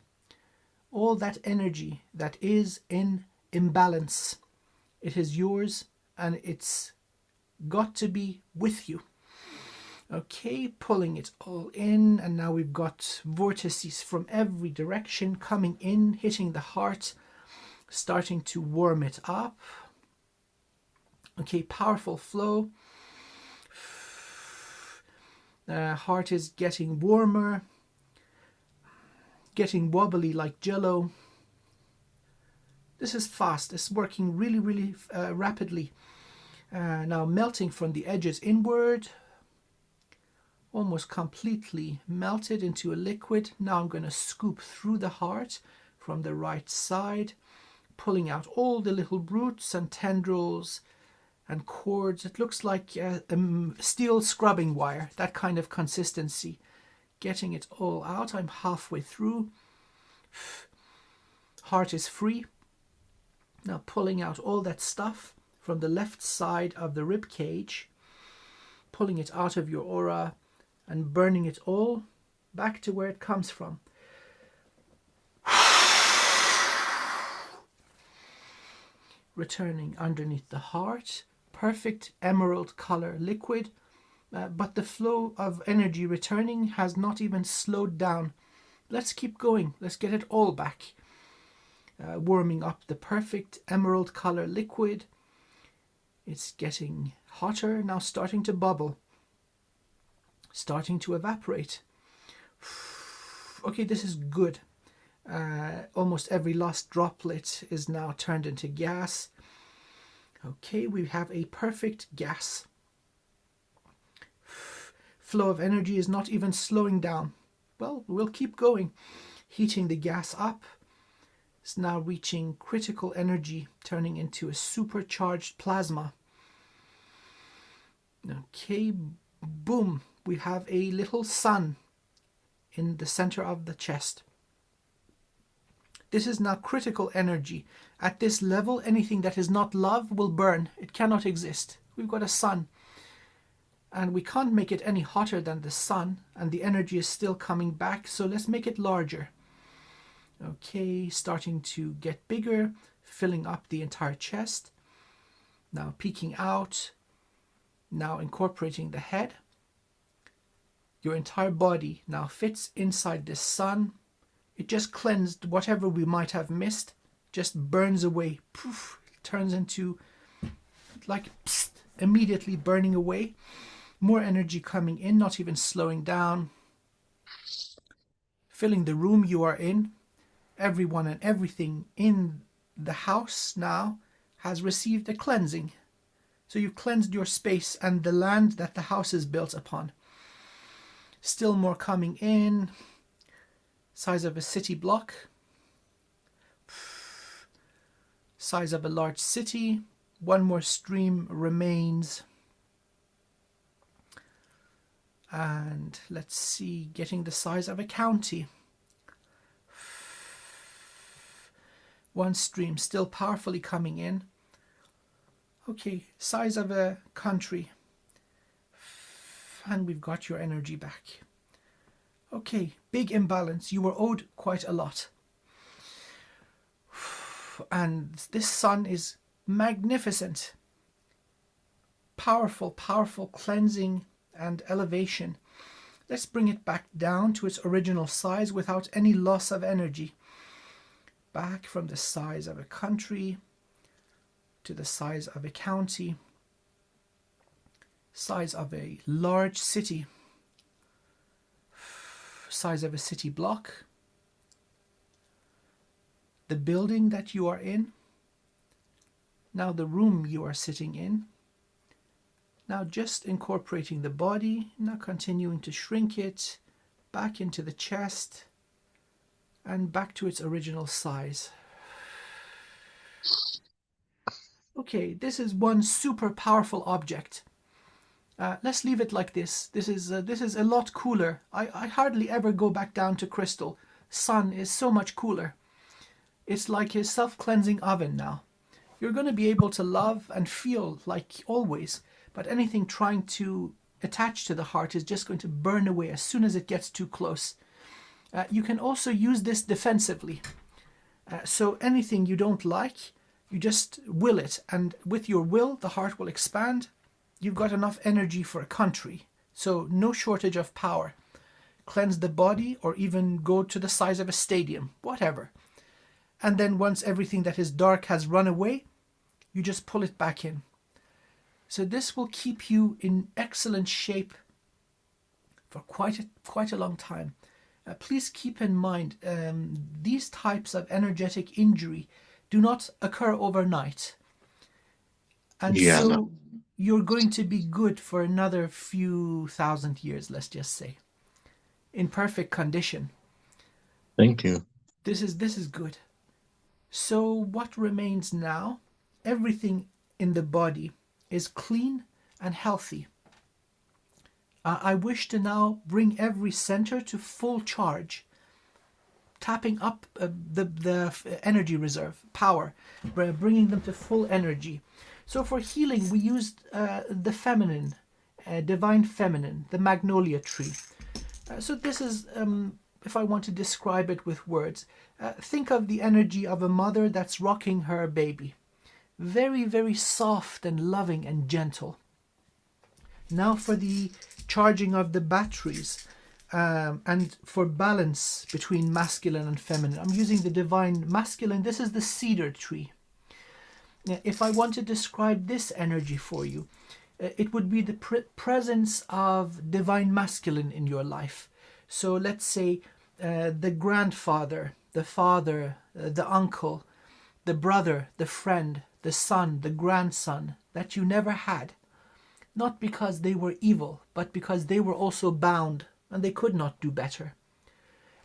All that energy that is in imbalance, it is yours and it's got to be with you. Okay, pulling it all in, and now we've got vortices from every direction coming in, hitting the heart, starting to warm it up. Okay, powerful flow. Heart is getting warmer, getting wobbly like jello. This is fast. It's working really, really rapidly. Now melting from the edges inward, almost completely melted into a liquid. Now I'm going to scoop through the heart from the right side, pulling out all the little roots and tendrils and cords. It looks like steel scrubbing wire, that kind of consistency. Getting it all out. I'm halfway through. Heart is free. Now pulling out all that stuff from the left side of the rib cage, pulling it out of your aura and burning it all back to where it comes from. Returning underneath the heart, perfect emerald color liquid, but the flow of energy returning has not even slowed down. Let's keep going. Let's get it all back. Warming up the perfect emerald color liquid. It's getting hotter, now starting to bubble, starting to evaporate. Okay, this is good. Almost every last droplet is now turned into gas. Okay, we have a perfect gas. Flow of energy is not even slowing down. Well, we'll keep going. Heating the gas up. It's now reaching critical energy, turning into a supercharged plasma. Okay, boom. We have a little sun in the center of the chest. This is now critical energy. At this level, anything that is not love will burn. It cannot exist. We've got a sun. And we can't make it any hotter than the sun, and the energy is still coming back, so let's make it larger. Okay, starting to get bigger, filling up the entire chest. Now peeking out. Now incorporating the head. Your entire body now fits inside this sun. It just cleansed whatever we might have missed. Just burns away. Poof, turns into like psst, immediately burning away. More energy coming in, not even slowing down. Filling the room you are in. Everyone and everything in the house now has received a cleansing. So you've cleansed your space and the land that the house is built upon. Still more coming in. Size of a city block. Size of a large city. One more stream remains. And let's see, getting the size of a county. One stream still powerfully coming in. Okay, size of a country. And we've got your energy back. Okay, big imbalance. You were owed quite a lot. And this sun is magnificent. Powerful, powerful cleansing and elevation. Let's bring it back down to its original size without any loss of energy. Back from the size of a country to the size of a county, size of a large city, size of a city block, the building that you are in, now the room you are sitting in, now just incorporating the body, now continuing to shrink it back into the chest and back to its original size. Okay, this is one super powerful object. Let's leave it like this. This is a lot cooler. I hardly ever go back down to crystal. Sun is so much cooler. It's like a self-cleansing oven now. You're going to be able to love and feel like always, but anything trying to attach to the heart is just going to burn away as soon as it gets too close. You can also use this defensively. So anything you don't like, you just will it, and with your will, the heart will expand. You've got enough energy for a country, so no shortage of power. Cleanse the body or even go to the size of a stadium, whatever. And then once everything that is dark has run away, you just pull it back in. So this will keep you in excellent shape for quite a long time. Please keep in mind, these types of energetic injury do not occur overnight. And Yeah, so no. you're going to be good for another few thousand years, let's just say, in perfect condition. Thank you. This is good. So what remains now? Everything in the body is clean and healthy. I wish to now bring every center to full charge, tapping up the energy reserve, power, bringing them to full energy. So for healing, we used the feminine, divine feminine, the magnolia tree. So this is, if I want to describe it with words, think of the energy of a mother that's rocking her baby. Very, very soft and loving and gentle. Now for the charging of the batteries, and for balance between masculine and feminine, I'm using the divine masculine. This is the cedar tree. Now, if I want to describe this energy for you, it would be the presence of divine masculine in your life. So let's say the grandfather, the father, the uncle, the brother, the friend, the son, the grandson that you never had. Not because they were evil, but because they were also bound and they could not do better.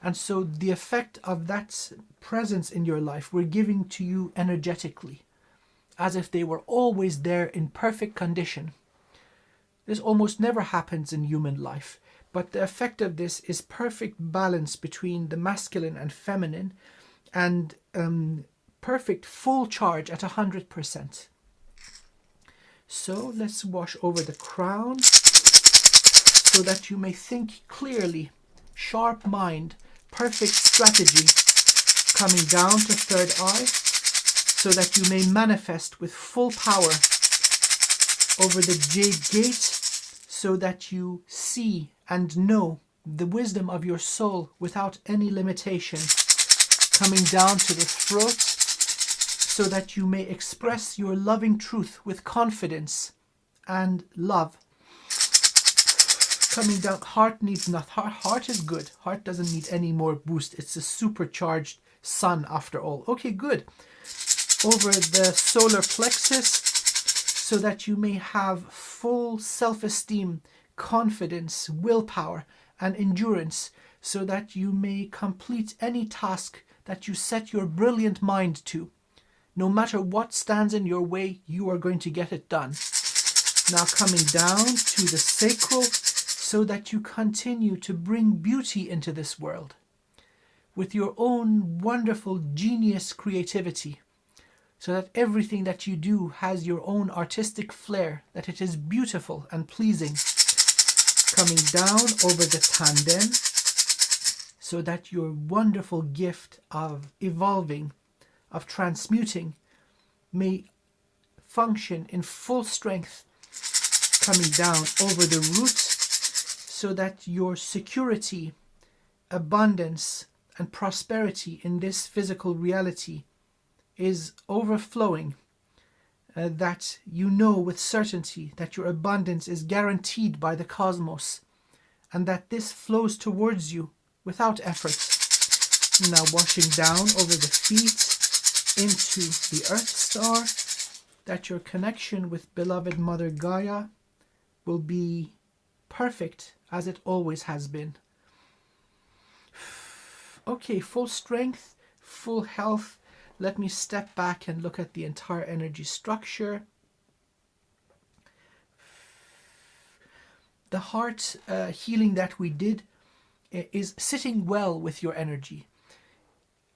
And so the effect of that presence in your life we're giving to you energetically, as if they were always there in perfect condition. This almost never happens in human life, but the effect of this is perfect balance between the masculine and feminine, and perfect full charge at 100%. So let's wash over the crown so that you may think clearly, sharp mind, perfect strategy, coming down to third eye so that you may manifest with full power over the jade gate, so that you see and know the wisdom of your soul without any limitation, coming down to the throat, so that you may express your loving truth with confidence and love. Coming down, heart needs nothing. Heart is good. Heart doesn't need any more boost. It's a supercharged sun after all. Okay, good. Over the solar plexus, so that you may have full self-esteem, confidence, willpower, and endurance, so that you may complete any task that you set your brilliant mind to. No matter what stands in your way, you are going to get it done. Now coming down to the sacral, so that you continue to bring beauty into this world with your own wonderful genius creativity, so that everything that you do has your own artistic flair, that it is beautiful and pleasing. Coming down over the tanden, so that your wonderful gift of evolving, of transmuting, may function in full strength, coming down over the root, so that your security, abundance, and prosperity in this physical reality is overflowing, that you know with certainty that your abundance is guaranteed by the cosmos, and that this flows towards you without effort. Now washing down over the feet into the Earth Star, that your connection with beloved Mother Gaia will be perfect as it always has been. Okay, full strength, full health. Let me step back and look at the entire energy structure. The heart healing that we did is sitting well with your energy.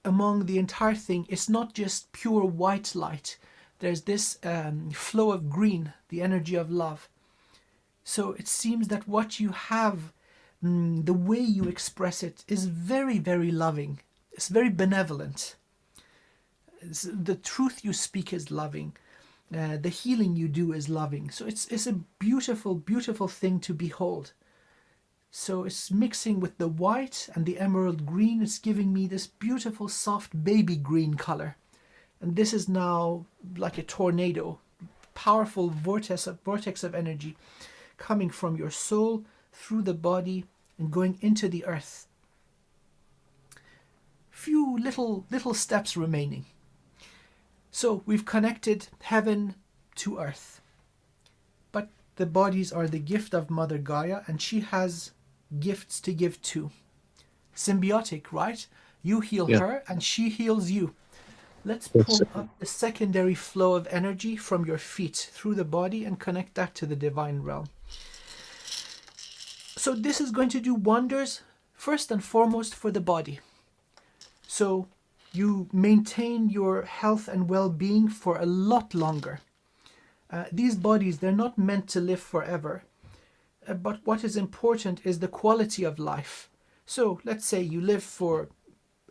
Among the entire thing, it's not just pure white light. There's this flow of green, the energy of love. So it seems that what you have, the way you express it, is very, very loving. It's very benevolent. The truth you speak is loving. The healing you do is loving. So it's a beautiful, beautiful thing to behold. So it's mixing with the white and the emerald green. It's giving me this beautiful, soft baby green color. And this is now like a tornado, powerful vortex of energy coming from your soul through the body and going into the earth. Few little steps remaining. So we've connected heaven to earth. But the bodies are the gift of Mother Gaia, and she has gifts to give too. Symbiotic, right? You heal her and she heals you. Let's Yes. pull up the secondary flow of energy from your feet through the body and connect that to the divine realm. So this is going to do wonders, first and foremost, for the body. So you maintain your health and well-being for a lot longer. These bodies, they're not meant to live forever. But what is important is the quality of life. So let's say you live for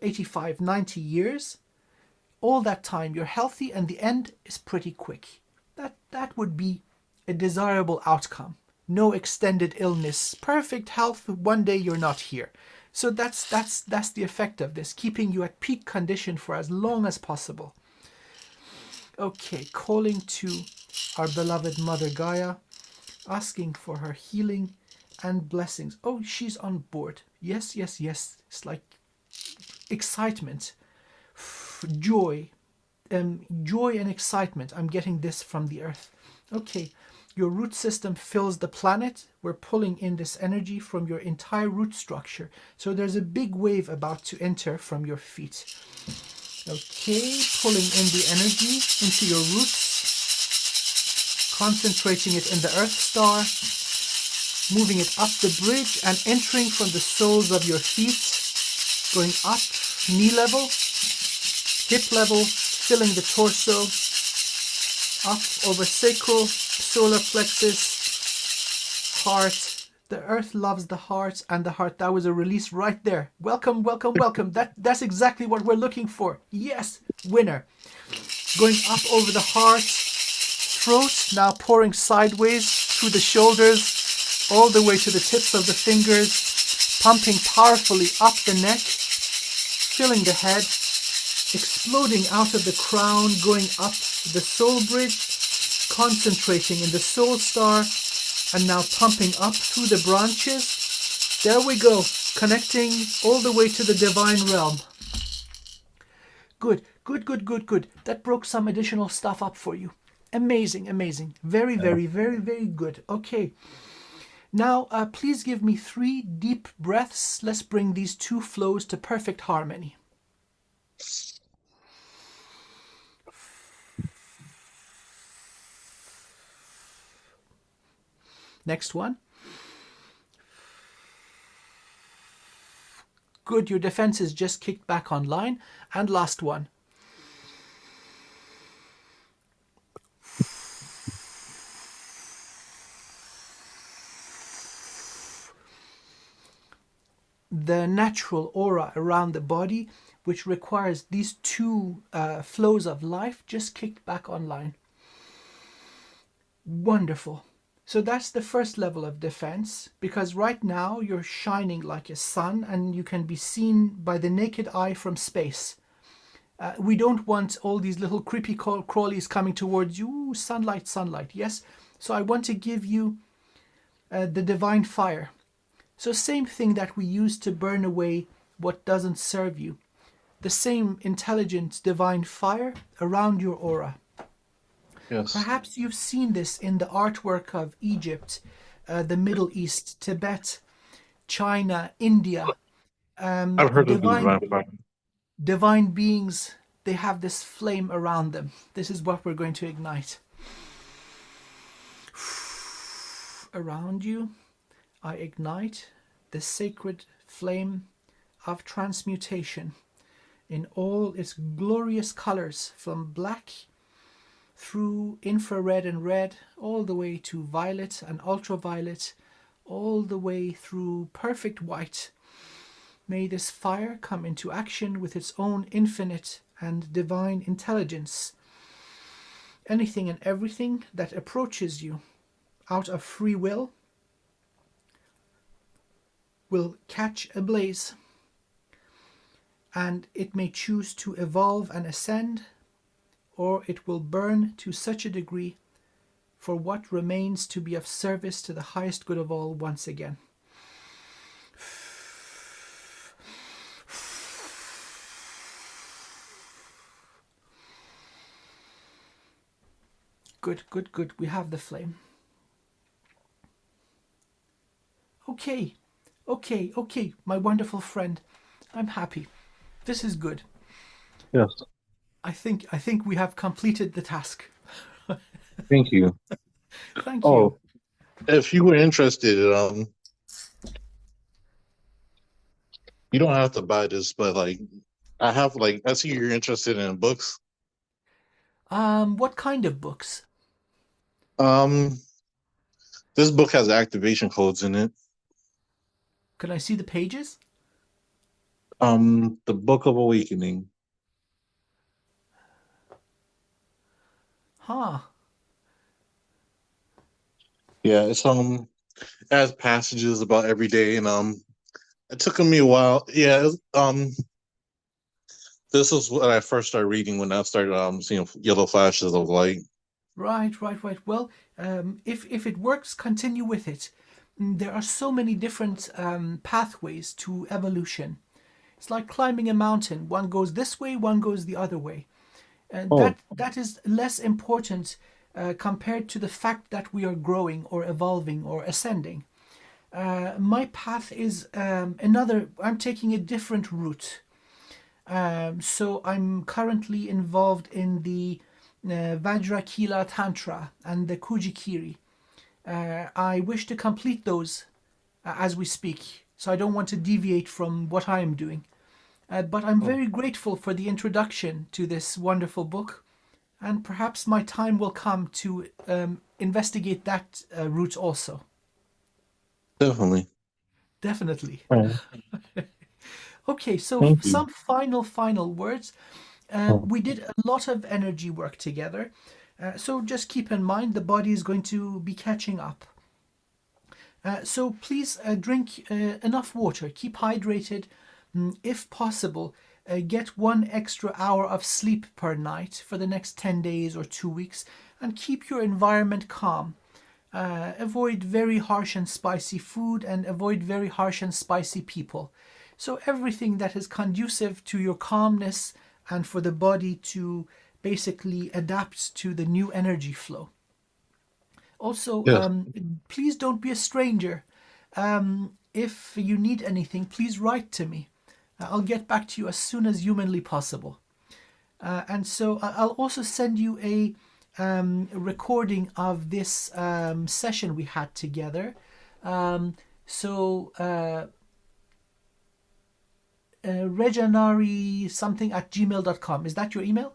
85, 90 years. All that time you're healthy and the end is pretty quick. That would be a desirable outcome. No extended illness, perfect health, one day you're not here. So that's the effect of this, keeping you at peak condition for as long as possible. Okay, calling to our beloved Mother Gaia, asking for her healing and blessings. Oh, she's on board. Yes, yes, yes. It's like excitement, joy, joy and excitement. I'm getting this from the earth. Okay, your root system fills the planet. We're pulling in this energy from your entire root structure. So there's a big wave about to enter from your feet. Okay, pulling in the energy into your roots, concentrating it in the earth star, moving it up the bridge and entering from the soles of your feet, going up knee level, hip level, filling the torso, up over sacral, solar plexus, heart. The earth loves the heart, and the heart. That was a release right there. Welcome, welcome, welcome. That's exactly what we're looking for. Yes, winner. Going up over the heart, throat, now pouring sideways through the shoulders, all the way to the tips of the fingers, pumping powerfully up the neck, filling the head, exploding out of the crown, going up the soul bridge, concentrating in the soul star, and now pumping up through the branches. There we go, connecting all the way to the divine realm. Good, good, good, good, good. That broke some additional stuff up for you. Amazing, amazing. Very, very, very, very good. Okay. Now, please give me 3 deep breaths. Let's bring these two flows to perfect harmony. Next one. Good, your defense is just kicked back online. And last one. The natural aura around the body, which requires these two flows of life, just kicked back online. Wonderful. So that's the first level of defense, because right now you're shining like a sun and you can be seen by the naked eye from space. We don't want all these little creepy crawlies coming towards you. Ooh, sunlight, sunlight, yes. So I want to give you the divine fire. So same thing that we use to burn away what doesn't serve you. The same intelligent divine fire around your aura. Yes. Perhaps you've seen this in the artwork of Egypt, the Middle East, Tibet, China, India. I've heard of the divine fire. Divine beings, they have this flame around them. This is what we're going to ignite. Around you, I ignite the sacred flame of transmutation in all its glorious colors, from black through infrared and red, all the way to violet and ultraviolet, all the way through perfect white. May this fire come into action with its own infinite and divine intelligence. Anything and everything that approaches you out of free will catch a blaze, and it may choose to evolve and ascend, or it will burn to such a degree for what remains to be of service to the highest good of all once again. Good, good, good. We have the flame. Okay, okay, okay, my wonderful friend. I'm happy. This is good. Yes. I think we have completed the task. Thank you. Thank you. Oh, if you were interested, you don't have to buy this, but like I have like I see you're interested in books. What kind of books? Um, this book has activation codes in it. Can I see the pages? The Book of Awakening. Huh. Yeah, it has passages about every day, and it took me a while. Yeah, this was what I first started reading when I started seeing yellow flashes of light. Right, right, right. Well, if it works, continue with it. There are so many different pathways to evolution. It's like climbing a mountain. One goes this way, one goes the other way. And Oh, that is less important compared to the fact that we are growing or evolving or ascending. My path is another. I'm taking a different route. So I'm currently involved in the Vajrakila Tantra and the Kujikiri. I wish to complete those as we speak, so I don't want to deviate from what I am doing. But I'm oh, very grateful for the introduction to this wonderful book, and perhaps my time will come to investigate that route also. definitely. Definitely. Oh, Okay, so thank you. some final words. Oh, We did a lot of energy work together, so just keep in mind the body is going to be catching up. So please drink enough water, keep hydrated. If possible, get 1 extra hour of sleep per night for the next 10 days or 2 weeks, and keep your environment calm. Avoid very harsh and spicy food and avoid very harsh and spicy people. So, everything that is conducive to your calmness and for the body to basically adapt to the new energy flow. Also, yes. please don't be a stranger. If you need anything, please write to me. I'll get back to you as soon as humanly possible. And so I'll also send you a recording of this session we had together. So rejanari something at gmail.com. Is that your email?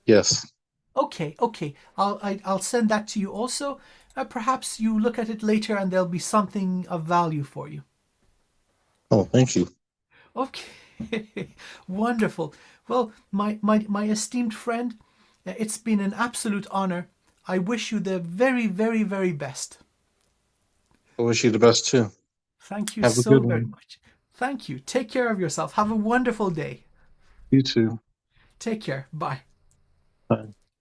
Yes. Okay, okay. I'll send that to you also. Perhaps you look at it later and there'll be something of value for you. Oh, thank you. Okay, wonderful. Well, my esteemed friend, it's been an absolute honor. I wish you the very, very, very best. I wish you the best too. Thank you Have a so good very one. much. Thank you. Take care of yourself. Have a wonderful day. You too. Take care. Bye. Bye.